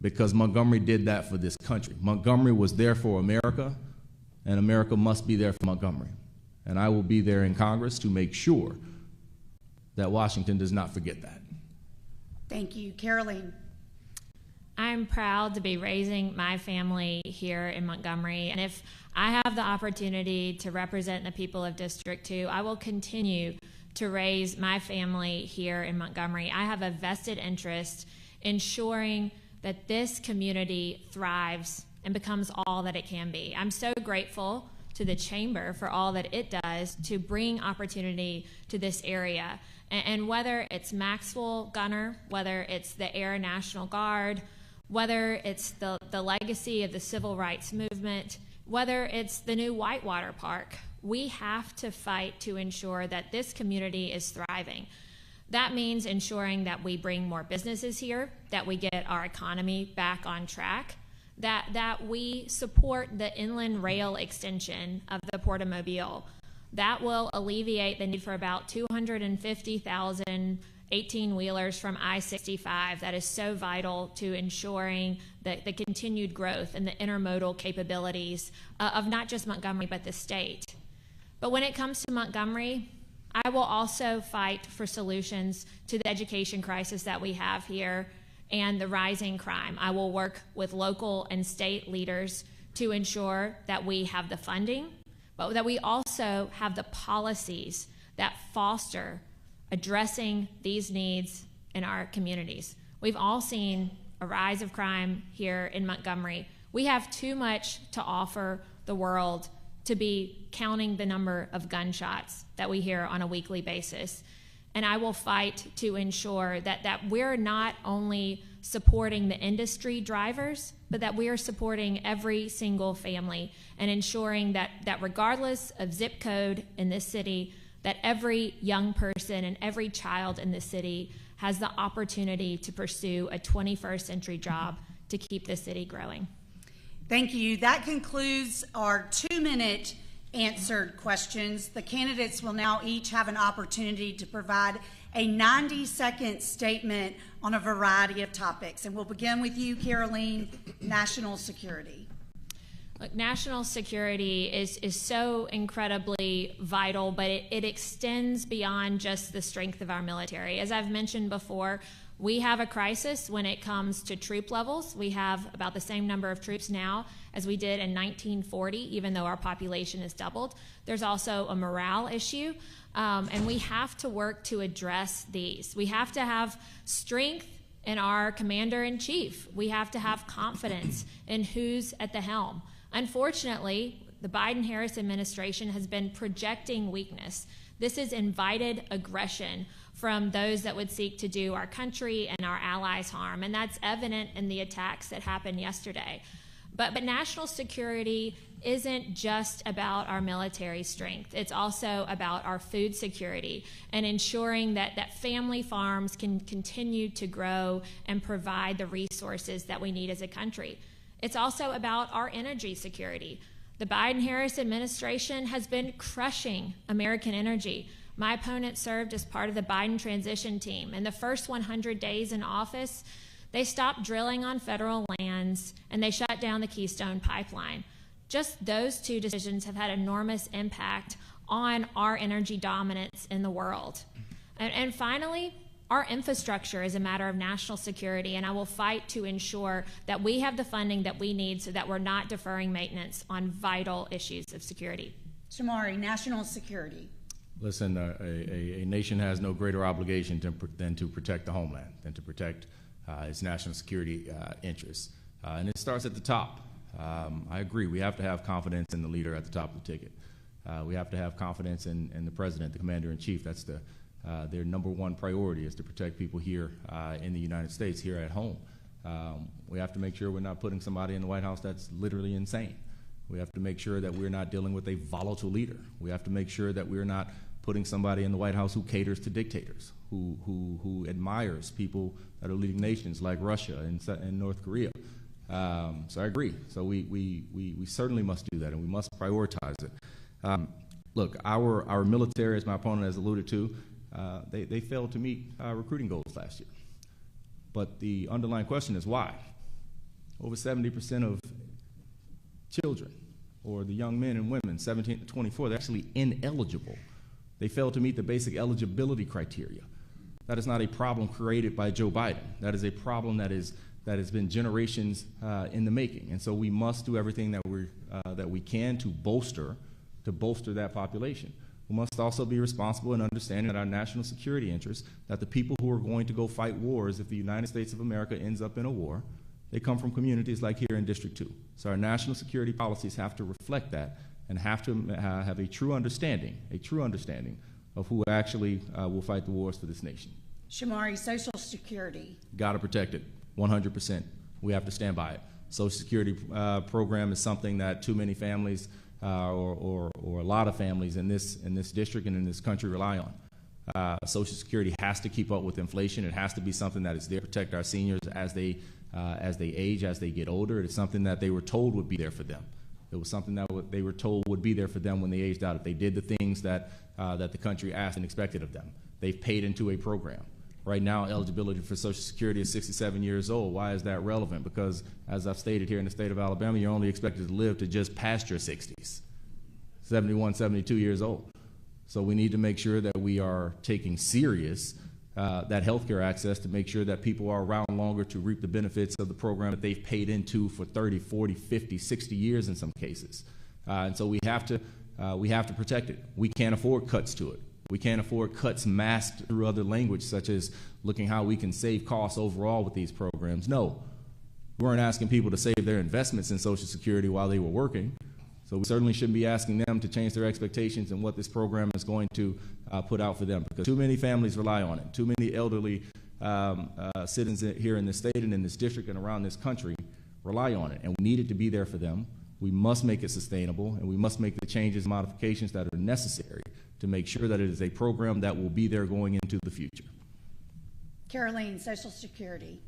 Speaker 4: Because Montgomery did that for this country. Montgomery was there for America, and America must be there for Montgomery. And I will be there in Congress to make sure that Washington does not forget that.
Speaker 2: Thank you. Caroleene.
Speaker 3: I'm proud to be raising my family here in Montgomery, and if I have the opportunity to represent the people of District 2, I will continue to raise my family here in Montgomery. I have a vested interest in ensuring that this community thrives and becomes all that it can be. I'm so grateful to the Chamber for all that it does to bring opportunity to this area. And whether it's Maxwell Gunner, whether it's the Air National Guard, whether it's the legacy of the Civil Rights Movement, whether it's the new Whitewater Park, we have to fight to ensure that this community is thriving. That means ensuring that we bring more businesses here, that we get our economy back on track, that we support the inland rail extension of the Port of Mobile. That will alleviate the need for about 250,000 18-wheelers from I-65. That is so vital to ensuring the continued growth and the intermodal capabilities of not just Montgomery, but the state. But when it comes to Montgomery, I will also fight for solutions to the education crisis that we have here and the rising crime. I will work with local and state leaders to ensure that we have the funding, but that we also have the policies that foster addressing these needs in our communities. We've all seen a rise of crime here in Montgomery. We have too much to offer the world to be counting the number of gunshots that we hear on a weekly basis. And I will fight to ensure that we're not only supporting the industry drivers, but that we are supporting every single family and ensuring that regardless of zip code in this city, that every young person and every child in the city has the opportunity to pursue a 21st century job to keep the city growing.
Speaker 2: Thank you. That concludes our 2-minute answered questions. The candidates will now each have an opportunity to provide a 90-second statement on a variety of topics. And we'll begin with you, Caroleene, national security.
Speaker 3: Look, national security is so incredibly vital, but it extends beyond just the strength of our military. As I've mentioned before, we have a crisis when it comes to troop levels. We have about the same number of troops now as we did in 1940, even though our population has doubled. There's also a morale issue, and we have to work to address these. We have to have strength in our commander-in-chief. We have to have confidence in who's at the helm. Unfortunately, the Biden-Harris administration has been projecting weakness. This has invited aggression from those that would seek to do our country and our allies harm, and that's evident in the attacks that happened yesterday. But national security isn't just about our military strength. It's also about our food security and ensuring that family farms can continue to grow and provide the resources that we need as a country. It's also about our energy security. The Biden-Harris administration has been crushing American energy. My opponent served as part of the Biden transition team. In the first 100 days in office, they stopped drilling on federal lands and they shut down the Keystone Pipeline. Just those two decisions have had enormous impact on our energy dominance in the world. And finally, our infrastructure is a matter of national security, and I will fight to ensure that we have the funding that we need so that we're not deferring maintenance on vital issues of security.
Speaker 2: Shomari, national security.
Speaker 4: Listen, a nation has no greater obligation than to protect the homeland, than to protect its national security interests. And it starts at the top. I agree. We have to have confidence in the leader at the top of the ticket. We have to have confidence in the president, the commander-in-chief. That's their number one priority, is to protect people here in the United States, here at home. We have to make sure we're not putting somebody in the White House that's literally insane. We have to make sure that we're not dealing with a volatile leader. We have to make sure that we're not putting somebody in the White House who caters to dictators, who admires people that are leading nations like Russia and North Korea. So I agree. So we certainly must do that, and we must prioritize it. Look, our military, as my opponent has alluded to, they failed to meet recruiting goals last year. But the underlying question is why? Over 70% of children, or the young men and women, 17 to 24, they're actually ineligible. They failed to meet the basic eligibility criteria. That is not a problem created by Joe Biden. That is a problem that has been generations in the making. And so we must do everything that we can to bolster that population. We must also be responsible in understanding that our national security interests, that the people who are going to go fight wars if the United States of America ends up in a war, they come from communities like here in District 2. So our national security policies have to reflect that and have to have a true understanding of who actually will fight the wars for this nation.
Speaker 2: Shomari, Social Security.
Speaker 4: Got to protect it, 100%. We have to stand by it. Social Security program is something that too many families or a lot of families in this district and in this country rely on. Social Security has to keep up with inflation. It has to be something that is there to protect our seniors as they age, as they get older. It's something that they were told would be there for them. It was something that they were told would be there for them when they aged out, if they did the things that the country asked and expected of them. They've paid into a program. Right now, eligibility for Social Security is 67 years old. Why is that relevant? Because, as I've stated here in the state of Alabama, you're only expected to live to just past your 60s, 71, 72 years old. So we need to make sure that we are taking serious that healthcare access to make sure that people are around longer to reap the benefits of the program that they've paid into for 30, 40, 50, 60 years in some cases. And so we have to protect it. We can't afford cuts to it. We can't afford cuts masked through other language, such as looking how we can save costs overall with these programs. No, we weren't asking people to save their investments in Social Security while they were working. So we certainly shouldn't be asking them to change their expectations and what this program is going to put out for them, because too many families rely on it. Too many elderly citizens here in the state and in this district and around this country rely on it, and we need it to be there for them. We must make it sustainable, and we must make the changes and modifications that are necessary to make sure that it is a program that will be there going into the future.
Speaker 2: Caroleene, Social Security.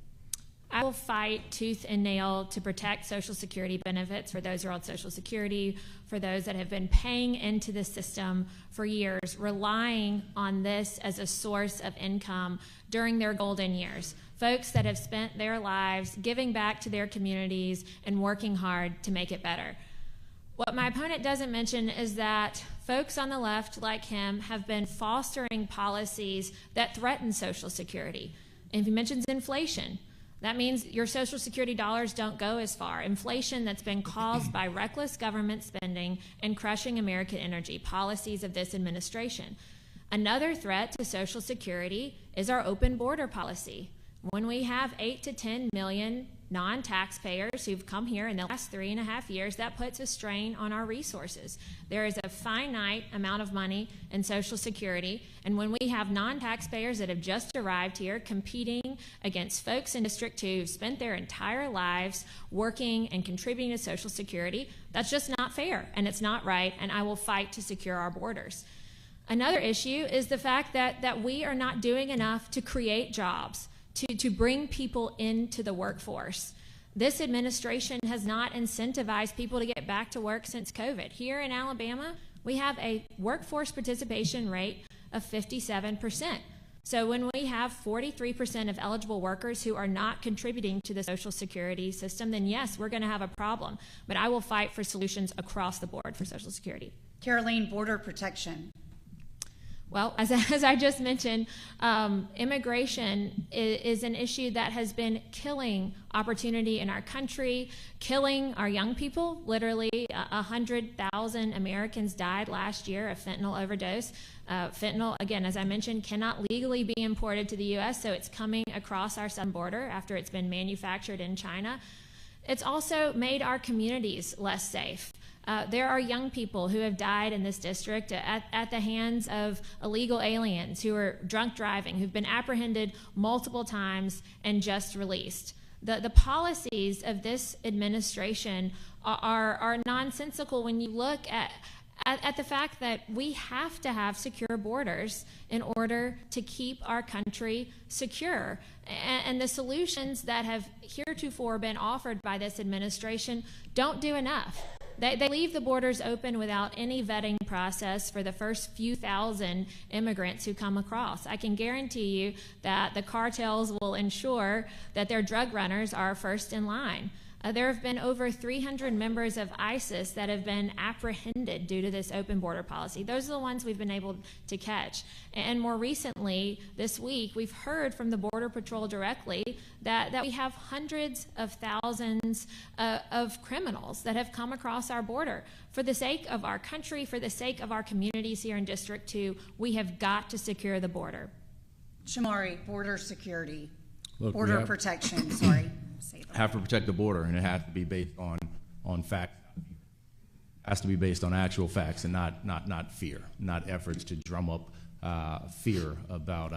Speaker 3: I will fight tooth and nail to protect Social Security benefits for those who are on Social Security, for those that have been paying into the system for years, relying on this as a source of income during their golden years. Folks that have spent their lives giving back to their communities and working hard to make it better. What my opponent doesn't mention is that folks on the left, like him, have been fostering policies that threaten Social Security. And he mentions inflation. That means your Social Security dollars don't go as far. Inflation that's been caused by reckless government spending and crushing American energy, policies of this administration. Another threat to Social Security is our open border policy. When we have 8 to 10 million non-taxpayers who've come here in the last 3.5 years, that puts a strain on our resources. There is a finite amount of money in Social Security, and when we have non-taxpayers that have just arrived here competing against folks in District 2 who've spent their entire lives working and contributing to Social Security, that's just not fair, and it's not right, and I will fight to secure our borders. Another issue is the fact that we are not doing enough to create jobs, to bring people into the workforce. This administration has not incentivized people to get back to work since COVID. Here in Alabama, we have a workforce participation rate of 57%. So when we have 43% of eligible workers who are not contributing to the Social Security system, then yes, we're going to have a problem. But I will fight for solutions across the board for Social Security.
Speaker 2: Caroleene, border protection.
Speaker 3: Well, as I just mentioned, immigration is an issue that has been killing opportunity in our country, killing our young people. Literally, 100,000 Americans died last year of fentanyl overdose. Fentanyl, again, as I mentioned, cannot legally be imported to the U.S., so it's coming across our southern border after it's been manufactured in China. It's also made our communities less safe. There are young people who have died in this district at the hands of illegal aliens who are drunk driving, who've been apprehended multiple times and just released. The policies of this administration are nonsensical when you look at the fact that we have to have secure borders in order to keep our country secure. And the solutions that have heretofore been offered by this administration don't do enough. They leave the borders open without any vetting process for the first few thousand immigrants who come across. I can guarantee you that the cartels will ensure that their drug runners are first in line. There have been over 300 members of ISIS that have been apprehended due to this open border policy. Those are the ones we've been able to catch. And more recently, this week, we've heard from the Border Patrol directly that we have hundreds of thousands of criminals that have come across our border. For the sake of our country, for the sake of our communities here in District 2, we have got to secure the border.
Speaker 2: Shomari, border security,
Speaker 4: Look,
Speaker 2: border protection, sorry.
Speaker 4: Have to protect the border, and it has to be based on fact. Has to be based on actual facts and not fear, not efforts to drum up fear about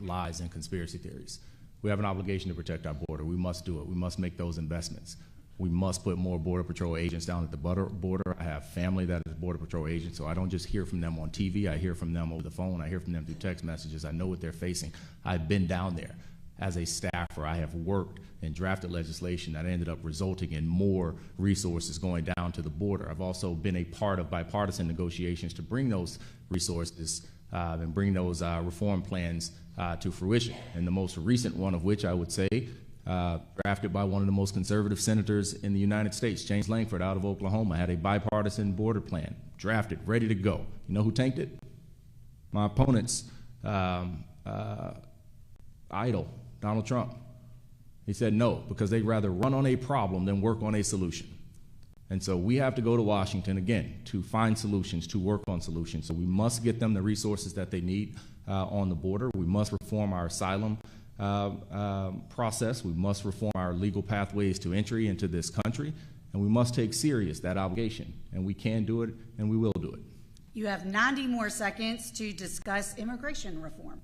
Speaker 4: lies and conspiracy theories. We have an obligation to protect our border. We must do it. We must make those investments. We must put more Border Patrol agents down at the border. I have family that is Border Patrol agents, so I don't just hear from them on TV. I hear from them over the phone. I hear from them through text messages. I know what they're facing. I've been down there. As a staffer, I have worked and drafted legislation that ended up resulting in more resources going down to the border. I've also been a part of bipartisan negotiations to bring those resources and bring those reform plans to fruition. And the most recent one of which I would say, drafted by one of the most conservative senators in the United States, James Lankford out of Oklahoma, had a bipartisan border plan, drafted, ready to go. You know who tanked it? My opponent's idol, Donald Trump. He said no, because they'd rather run on a problem than work on a solution. And so we have to go to Washington, again, to find solutions, to work on solutions. So we must get them the resources that they need on the border. We must reform our asylum process. We must reform our legal pathways to entry into this country. And we must take serious that obligation. And we can do it, and we will do it.
Speaker 2: You have 90 more seconds to discuss immigration reform.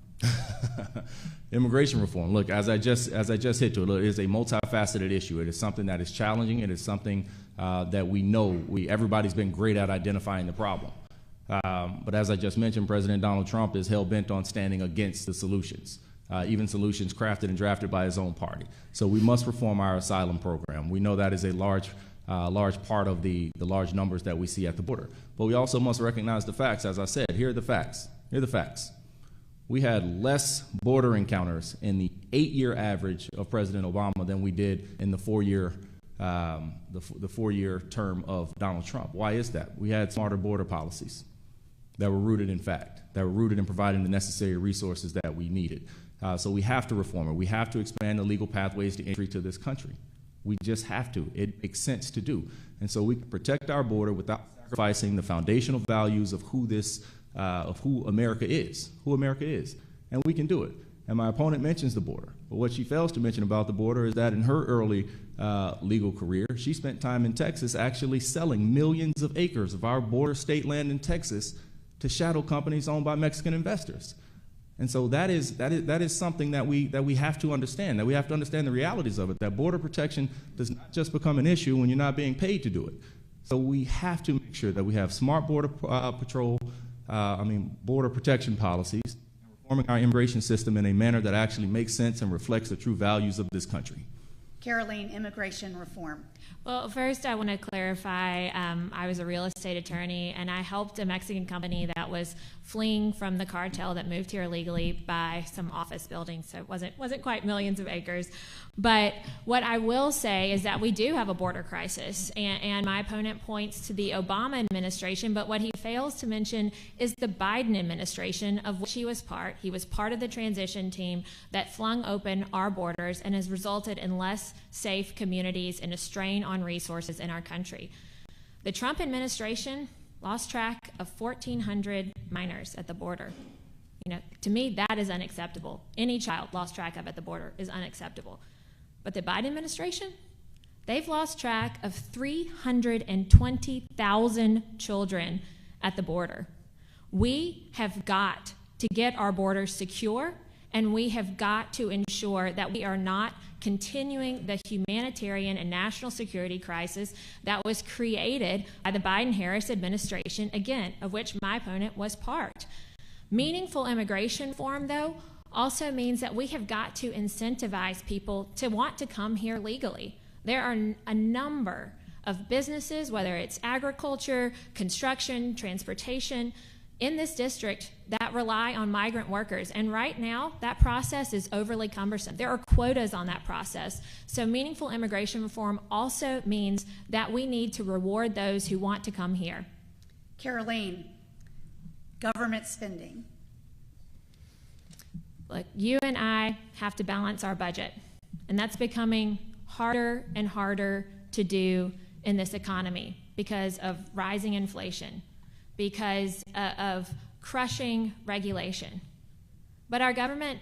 Speaker 4: Immigration reform. Look, as I just hit to it, it is a multifaceted issue. It is something that is challenging. It is something that we know everybody's been great at identifying the problem. But as I just mentioned, President Donald Trump is hell-bent on standing against the solutions, even solutions crafted and drafted by his own party. So we must reform our asylum program. We know that is a large part of the large numbers that we see at the border. But we also must recognize the facts. As I said, here are the facts. Here are the facts. We had less border encounters in the 8-year average of President Obama than we did in the four-year term of Donald Trump. Why is that? We had smarter border policies that were rooted in fact, that were rooted in providing the necessary resources that we needed. So we have to reform it. We have to expand the legal pathways to entry to this country. We just have to. It makes sense to do. And so we can protect our border without sacrificing the foundational values of who America is, and we can do it. And my opponent mentions the border. But what she fails to mention about the border is that in her early legal career, she spent time in Texas actually selling millions of acres of our border state land in Texas to shadow companies owned by Mexican investors. And so that is something that we have to understand, that we have to understand the realities of it, that border protection does not just become an issue when you're not being paid to do it. So we have to make sure that we have smart border border protection policies, reforming our immigration system in a manner that actually makes sense and reflects the true values of this country.
Speaker 2: Caroleene, immigration reform.
Speaker 3: Well, first I want to clarify, I was a real estate attorney, and I helped a Mexican company that was fleeing from the cartel that moved here illegally buy some office buildings, so it wasn't quite millions of acres. But what I will say is that we do have a border crisis, and my opponent points to the Obama administration, but what he fails to mention is the Biden administration, of which he was part. He was part of the transition team that flung open our borders and has resulted in less safe communities and a strain on resources in our country. The Trump administration lost track of 1,400 minors at the border. To me, that is unacceptable. Any child lost track of at the border is unacceptable. But the Biden administration, they've lost track of 320,000 children at the border. We have got to get our borders secure, and we have got to ensure that we are not continuing the humanitarian and national security crisis that was created by the Biden-Harris administration, again, of which my opponent was part. Meaningful immigration reform, though, also means that we have got to incentivize people to want to come here legally. There are a number of businesses, whether it's agriculture, construction, transportation, in this district that rely on migrant workers. And right now, that process is overly cumbersome. There are quotas on that process. So meaningful immigration reform also means that we need to reward those who want to come here.
Speaker 2: Caroleene, government spending.
Speaker 3: Look, you and I have to balance our budget, and that's becoming harder and harder to do in this economy because of rising inflation, because of crushing regulation. But our government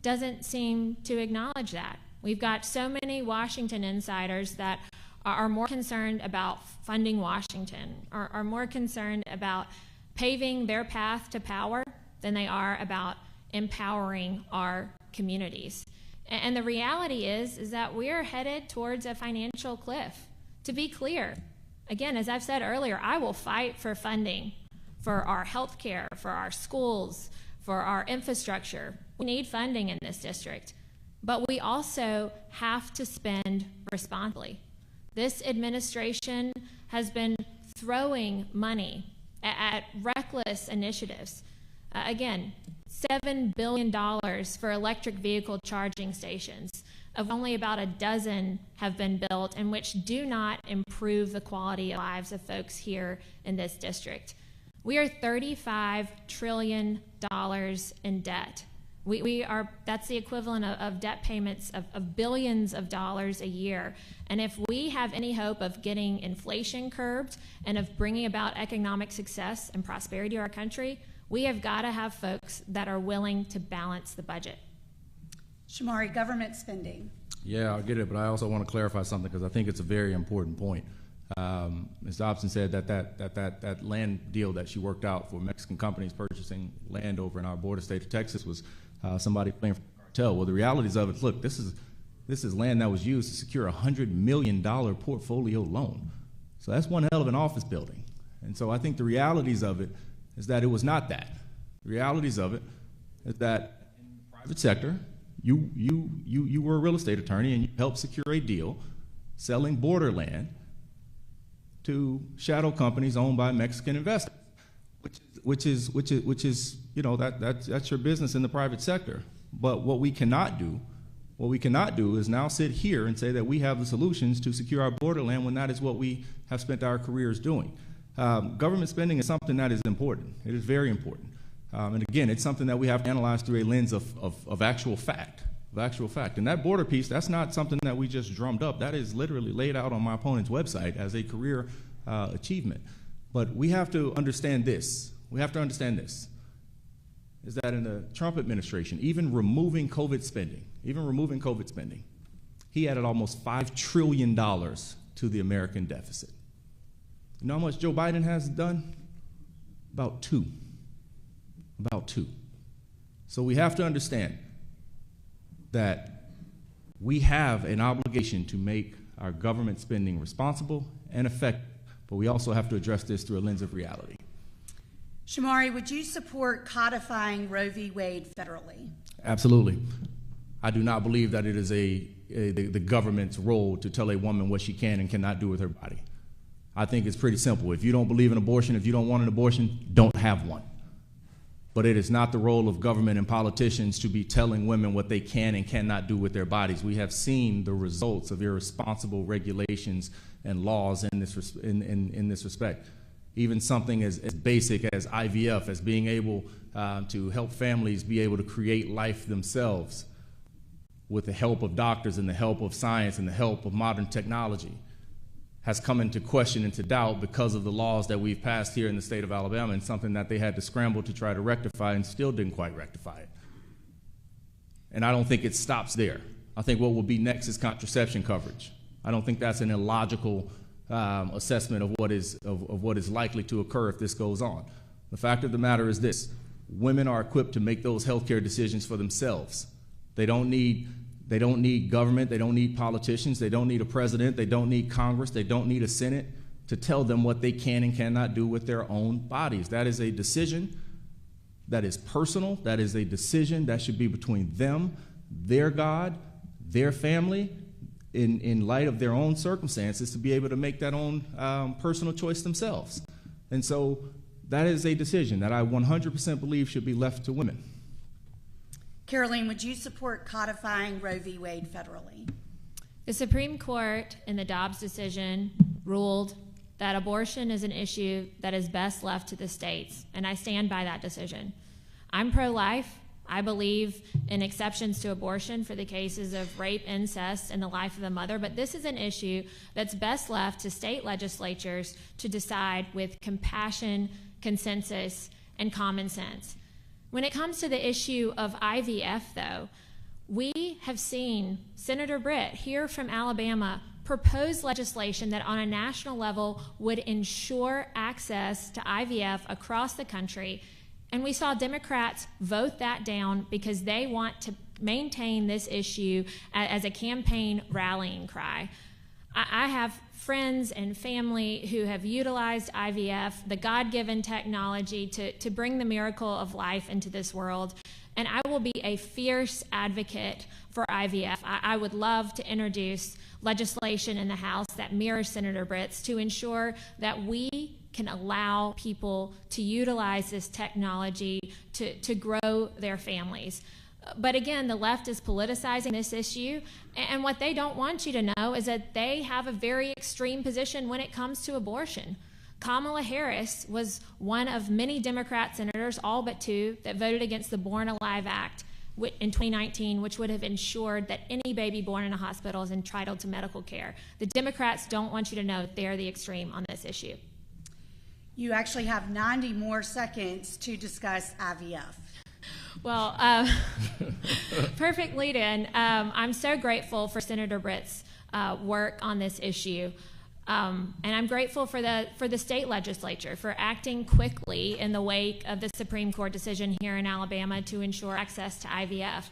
Speaker 3: doesn't seem to acknowledge that. We've got so many Washington insiders that are more concerned about funding Washington, or are more concerned about paving their path to power than they are about empowering our communities. And the reality is that we're headed towards a financial cliff. To be clear, again, as I've said earlier, I will fight for funding for our health care, for our schools, for our infrastructure. We need funding in this district, but we also have to spend responsibly. This administration has been throwing money at reckless initiatives. Again, $7 billion for electric vehicle charging stations, of only about a dozen have been built, and which do not improve the quality of lives of folks here in this district. We are $35 trillion in debt. That's the equivalent of debt payments of billions of dollars a year. And if we have any hope of getting inflation curbed and of bringing about economic success and prosperity to our country, we have got to have folks that are willing to balance the budget.
Speaker 2: Shomari, government spending.
Speaker 4: Yeah, I get it, but I also want to clarify something because I think it's a very important point. Ms. Dobson said that land deal that she worked out for Mexican companies purchasing land over in our border state of Texas was somebody playing for the cartel. Well, the realities of it, look, this is land that was used to secure a $100 million portfolio loan. So that's one hell of an office building. And so I think the realities of it is that it was not that. The realities of it is that in the private sector, you were a real estate attorney and you helped secure a deal selling border land to shadow companies owned by Mexican investors, which is that's your business in the private sector. But what we cannot do is now sit here and say that we have the solutions to secure our borderland when that is what we have spent our careers doing. Government spending is something that is important. It is very important. And again, it's something that we have to analyze through a lens of actual fact. And that border piece, that's not something that we just drummed up. That is literally laid out on my opponent's website as a career achievement. But we have to understand this. is that in the Trump administration, even removing COVID spending, he added almost $5 trillion to the American deficit. You know how much Joe Biden has done? About two. So we have to understand that we have an obligation to make our government spending responsible and effective, but we also have to address this through a lens of reality.
Speaker 2: Shomari, would you support codifying Roe v. Wade federally?
Speaker 4: Absolutely. I do not believe that it is the government's role to tell a woman what she can and cannot do with her body. I think it's pretty simple. If you don't believe in abortion, if you don't want an abortion, don't have one. But it is not the role of government and politicians to be telling women what they can and cannot do with their bodies. We have seen the results of irresponsible regulations and laws in this respect. Even something as basic as IVF, as being able to help families be able to create life themselves with the help of doctors and the help of science and the help of modern technology, has come into question and to doubt because of the laws that we've passed here in the state of Alabama, and something that they had to scramble to try to rectify and still didn't quite rectify it. And I don't think it stops there. I think what will be next is contraception coverage. I don't think that's an illogical assessment of what is likely to occur if this goes on. The fact of the matter is this: women are equipped to make those healthcare decisions for themselves. They don't need government, they don't need politicians, they don't need a president, they don't need Congress, they don't need a Senate to tell them what they can and cannot do with their own bodies. That is a decision that is personal. That is a decision that should be between them, their God, their family, in light of their own circumstances, to be able to make that own personal choice themselves. And so that is a decision that I 100% believe should be left to women.
Speaker 2: Caroleene, would you support codifying Roe v. Wade federally?
Speaker 3: The Supreme Court in the Dobbs decision ruled that abortion is an issue that is best left to the states, and I stand by that decision. I'm pro-life. I believe in exceptions to abortion for the cases of rape, incest, and the life of the mother, but this is an issue that's best left to state legislatures to decide with compassion, consensus, and common sense. When it comes to the issue of IVF, though, we have seen Senator Britt here from Alabama propose legislation that on a national level would ensure access to IVF across the country, and we saw Democrats vote that down because they want to maintain this issue as a campaign rallying cry. I have friends and family who have utilized IVF, the God-given technology, to bring the miracle of life into this world. And I will be a fierce advocate for IVF. I would love to introduce legislation in the House that mirrors Senator Britt's to ensure that we can allow people to utilize this technology to grow their families. But again, the left is politicizing this issue, and what they don't want you to know is that they have a very extreme position when it comes to abortion. Kamala Harris was one of many Democrat senators, all but two, that voted against the Born Alive Act in 2019, which would have ensured that any baby born in a hospital is entitled to medical care. The Democrats don't want you to know they are the extreme on this issue.
Speaker 2: You actually have 90 more seconds to discuss IVF.
Speaker 3: Well, perfect lead-in. I'm so grateful for Senator Britt's work on this issue. And I'm grateful for the state legislature for acting quickly in the wake of the Supreme Court decision here in Alabama to ensure access to IVF.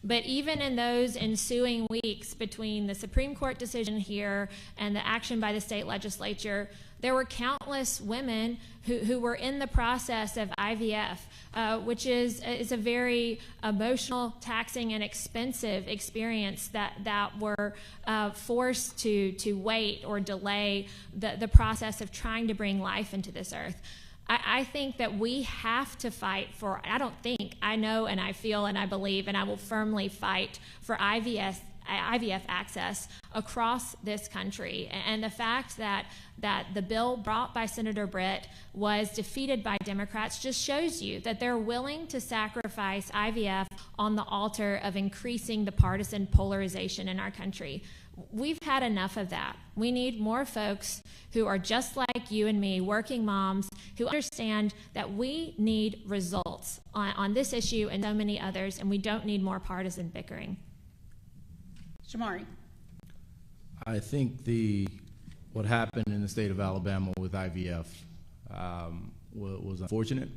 Speaker 3: But even in those ensuing weeks between the Supreme Court decision here and the action by the state legislature, there were countless women who were in the process of IVF, which is a very emotional, taxing, and expensive experience that were forced to wait or delay the process of trying to bring life into this earth. I think that we have to fight for, I know and I feel and I believe, and I will firmly fight for IVF IVF access across this country. And the fact that the bill brought by Senator Britt was defeated by Democrats just shows you that they're willing to sacrifice IVF on the altar of increasing the partisan polarization in our country. We've had enough of that. We need more folks who are just like you and me, working moms, who understand that we need results on this issue and so many others, and we don't need more partisan bickering.
Speaker 2: Shomari.
Speaker 4: I think what happened in the state of Alabama with IVF was unfortunate.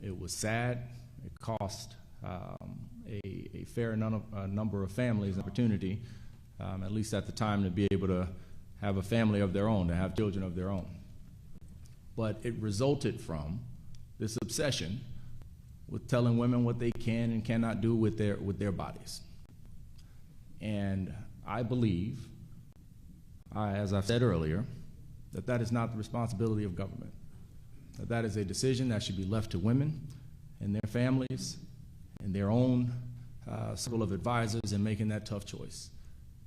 Speaker 4: It was sad. It cost a fair number of families an opportunity, at least at the time, to be able to have a family of their own, to have children of their own. But it resulted from this obsession with telling women what they can and cannot do with their bodies. And I believe, as I've said earlier, that is not the responsibility of government. That is a decision that should be left to women and their families and their own circle of advisors in making that tough choice.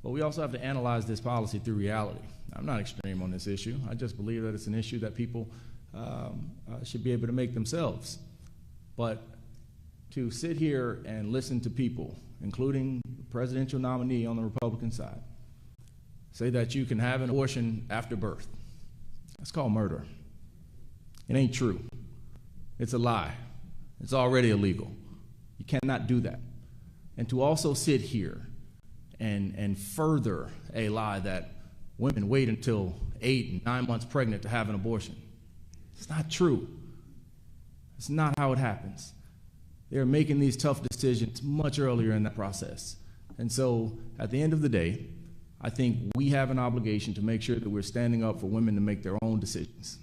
Speaker 4: But we also have to analyze this policy through reality. I'm not extreme on this issue. I just believe that it's an issue that people should be able to make themselves. But to sit here and listen to people, including the presidential nominee on the Republican side, say that you can have an abortion after birth, that's called murder. It ain't true. It's a lie. It's already illegal. You cannot do that. And to also sit here and further a lie that women wait until 8 and 9 months pregnant to have an abortion. It's not true. It's not how it happens. They're making these tough decisions much earlier in that process. And so at the end of the day, I think we have an obligation to make sure that we're standing up for women to make their own decisions.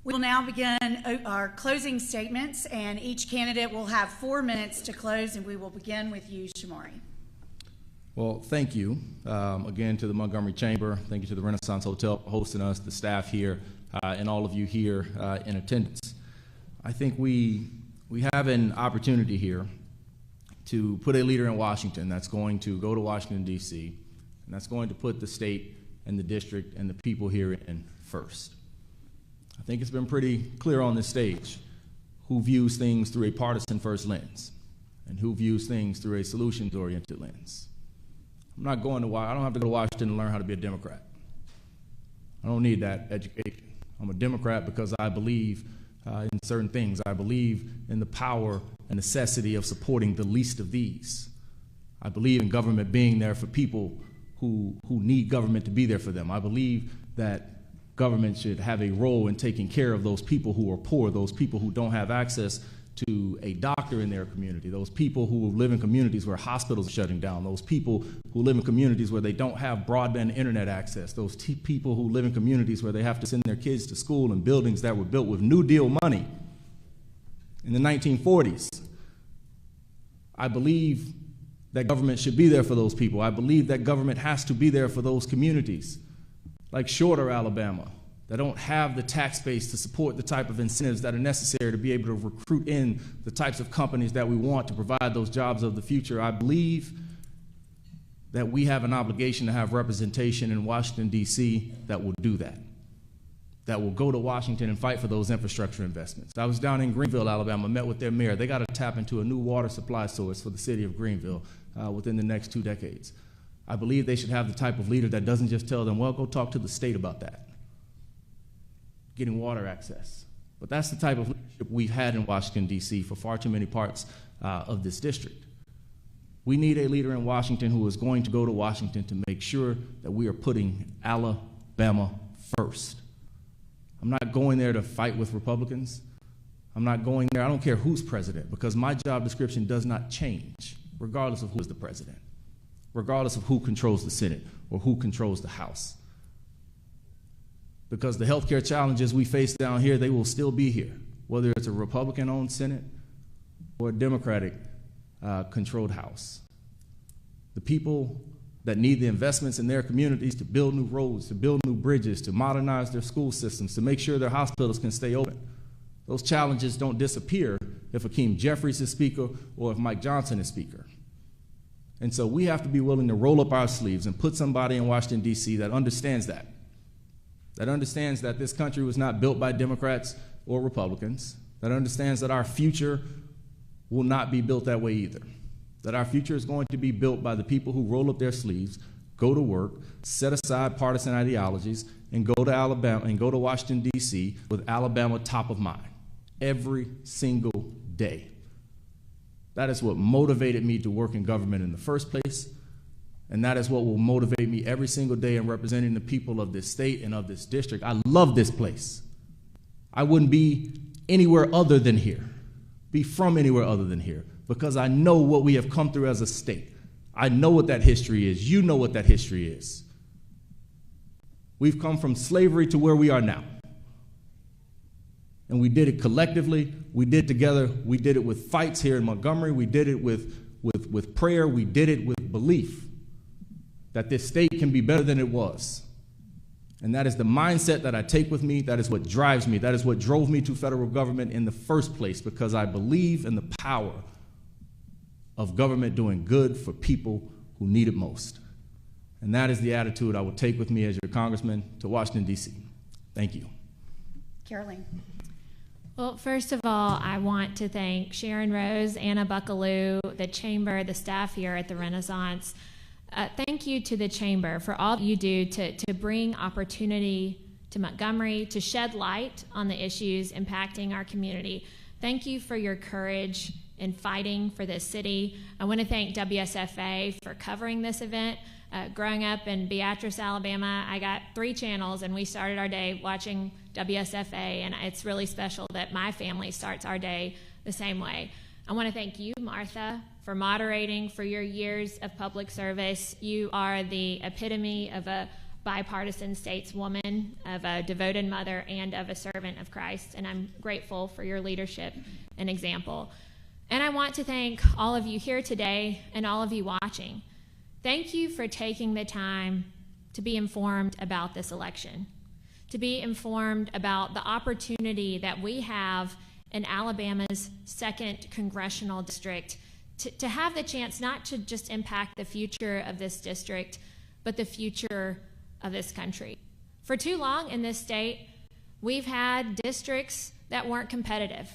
Speaker 2: We will now begin our closing statements, and each candidate will have 4 minutes to close, and we will begin with you, Shomari.
Speaker 4: Well, thank you again to the Montgomery Chamber. Thank you to the Renaissance Hotel for hosting us, the staff here, and all of you here in attendance. I think we have an opportunity here to put a leader in Washington that's going to go to Washington, D.C., and that's going to put the state and the district and the people here in first. I think it's been pretty clear on this stage who views things through a partisan first lens and who views things through a solutions-oriented lens. I don't have to go to Washington to learn how to be a Democrat. I don't need that education. I'm a Democrat because I believe in certain things. I believe in the power and necessity of supporting the least of these. I believe in government being there for people who need government to be there for them. I believe that government should have a role in taking care of those people who are poor, those people who don't have access to a doctor in their community, those people who live in communities where hospitals are shutting down, those people who live in communities where they don't have broadband internet access, those people who live in communities where they have to send their kids to school in buildings that were built with New Deal money in the 1940s. I believe that government should be there for those people. I believe that government has to be there for those communities, like Shorter, Alabama, that don't have the tax base to support the type of incentives that are necessary to be able to recruit in the types of companies that we want to provide those jobs of the future. I believe that we have an obligation to have representation in Washington, D.C. that will do that will go to Washington and fight for those infrastructure investments. I was down in Greenville, Alabama, met with their mayor. They got to tap into a new water supply source for the city of Greenville within the next 2 decades. I believe they should have the type of leader that doesn't just tell them, well, go talk to the state about that, getting water access. But that's the type of leadership we've had in Washington, D.C. for far too many parts of this district. We need a leader in Washington who is going to go to Washington to make sure that we are putting Alabama first. I'm not going there to fight with Republicans. I'm not going there, I don't care who's president, because my job description does not change, regardless of who is the president, regardless of who controls the Senate or who controls the House. Because the healthcare challenges we face down here, they will still be here, whether it's a Republican-owned Senate or a Democratic-controlled House. The people that need the investments in their communities to build new roads, to build new bridges, to modernize their school systems, to make sure their hospitals can stay open. Those challenges don't disappear if Hakeem Jeffries is Speaker or if Mike Johnson is Speaker. And so we have to be willing to roll up our sleeves and put somebody in Washington, D.C. that understands that understands that this country was not built by Democrats or Republicans, that understands that our future will not be built that way either, that our future is going to be built by the people who roll up their sleeves, go to work, set aside partisan ideologies, and go to Alabama and go to Washington, D.C. with Alabama top of mind every single day. That is what motivated me to work in government in the first place, and that is what will motivate me every single day in representing the people of this state and of this district. I love this place. I wouldn't be anywhere other than here, be from anywhere other than here, because I know what we have come through as a state. I know what that history is. You know what that history is. We've come from slavery to where we are now. And we did it collectively. We did it together. We did it with fights here in Montgomery. We did it with prayer. We did it with belief that this state can be better than it was. And that is the mindset that I take with me. That is what drives me. That is what drove me to federal government in the first place, because I believe in the power of government doing good for people who need it most. And that is the attitude I will take with me as your congressman to Washington, D.C. Thank you.
Speaker 2: Caroleene.
Speaker 3: Well, first of all, I want to thank Sharon Rose, Anna Buckaloo, the Chamber, the staff here at the Renaissance. Thank you to the Chamber for all you do to bring opportunity to Montgomery, to shed light on the issues impacting our community. Thank you for your courage in fighting for this city. I want to thank WSFA for covering this event. Growing up in Beatrice, Alabama, I got 3 channels, and we started our day watching WSFA, and it's really special that my family starts our day the same way. I want to thank you, Martha, for moderating, for your years of public service. You are the epitome of a bipartisan stateswoman, of a devoted mother, and of a servant of Christ, and I'm grateful for your leadership and example. And I want to thank all of you here today and all of you watching. Thank you for taking the time to be informed about this election, to be informed about the opportunity that we have in Alabama's 2nd Congressional District to have the chance not to just impact the future of this district, but the future of this country. For too long in this state, we've had districts that weren't competitive.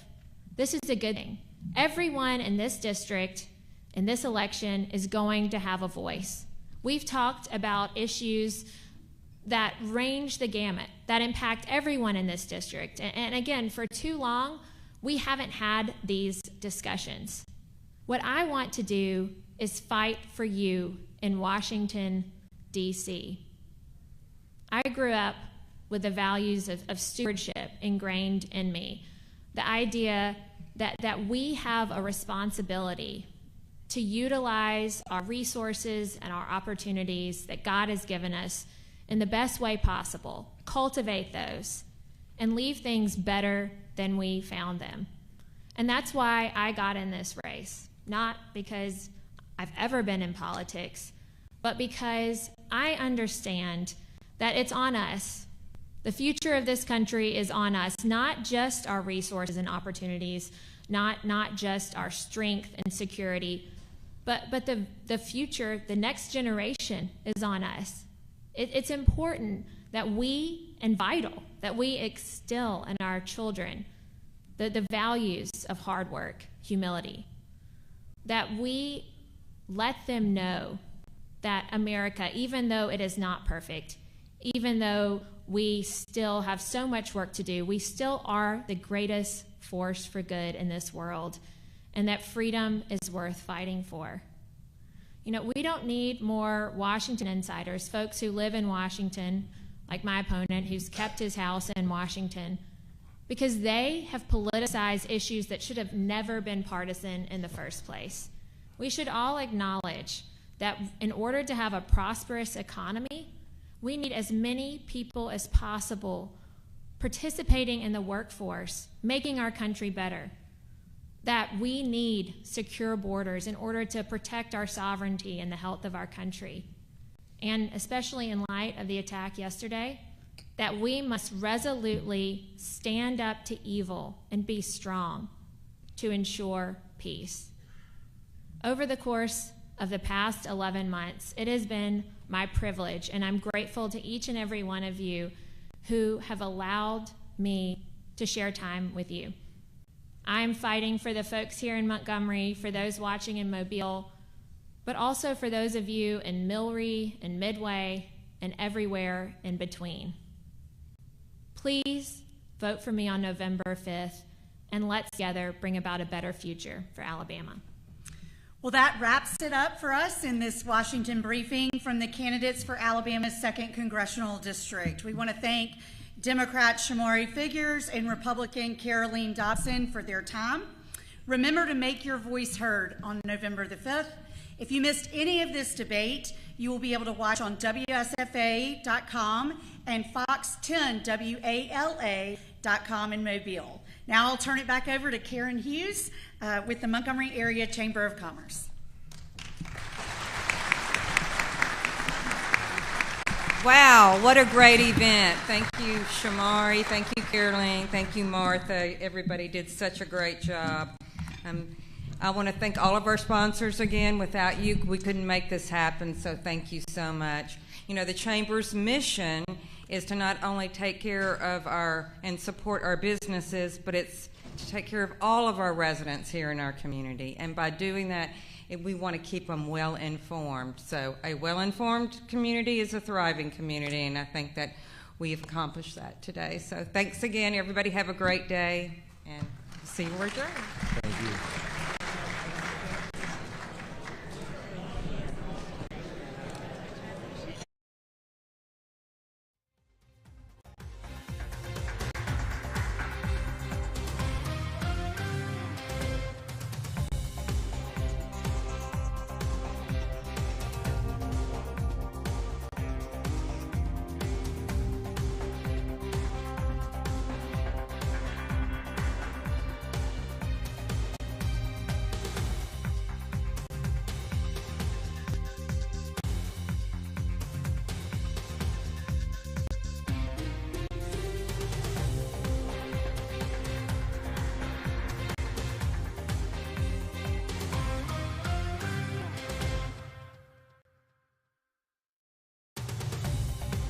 Speaker 3: This is a good thing. Everyone in this district in this election is going to have a voice. We've talked about issues that range the gamut, that impact everyone in this district. And again, for too long, we haven't had these discussions. What I want to do is fight for you in Washington, D.C. I grew up with the values of stewardship ingrained in me, the idea that we have a responsibility to utilize our resources and our opportunities that God has given us in the best way possible, cultivate those, and leave things better than we found them. And that's why I got in this race, not because I've ever been in politics, but because I understand that it's on us. The future of this country is on us, not just our resources and opportunities, not just our strength and security, but the future, the next generation is on us. It's important that we, and vital, that we instill in our children the values of hard work, humility, that we let them know that America, even though it is not perfect, even though we still have so much work to do, we still are the greatest force for good in this world, and that freedom is worth fighting for. You know, we don't need more Washington insiders, folks who live in Washington, like my opponent, who's kept his house in Washington, because they have politicized issues that should have never been partisan in the first place. We should all acknowledge that in order to have a prosperous economy, we need as many people as possible participating in the workforce, making our country better. That we need secure borders in order to protect our sovereignty and the health of our country. And especially in light of the attack yesterday, that we must resolutely stand up to evil and be strong to ensure peace. Over the course of the past 11 months, it has been my privilege, and I'm grateful to each and every one of you who have allowed me to share time with you. I'm fighting for the folks here in Montgomery, for those watching in Mobile, but also for those of you in Millry and Midway and everywhere in between. Please vote for me on November 5th, and let's together bring about a better future for Alabama.
Speaker 2: Well, that wraps it up for us in this Washington briefing from the candidates for Alabama's 2nd Congressional District. We want to thank Democrat Shomari Figures and Republican Caroleene Dobson for their time. Remember to make your voice heard on November the 5th. If you missed any of this debate, you will be able to watch on WSFA.com and Fox10WALA.com in Mobile. Now I'll turn it back over to Karen Hughes with the Montgomery Area Chamber of Commerce.
Speaker 1: Wow, what a great event. Thank you, Shomari. Thank you, Caroline. Thank you, Martha. Everybody did such a great job. I want to thank all of our sponsors again. Without you, we couldn't make this happen, so thank you so much. You know, the Chamber's mission is to not only take care of and support our businesses, but it's to take care of all of our residents here in our community. And by doing that, we want to keep them well informed. So a well-informed community is a thriving community, and I think that we've accomplished that today. So thanks again, everybody. Have a great day, and see you later.
Speaker 4: Thank you.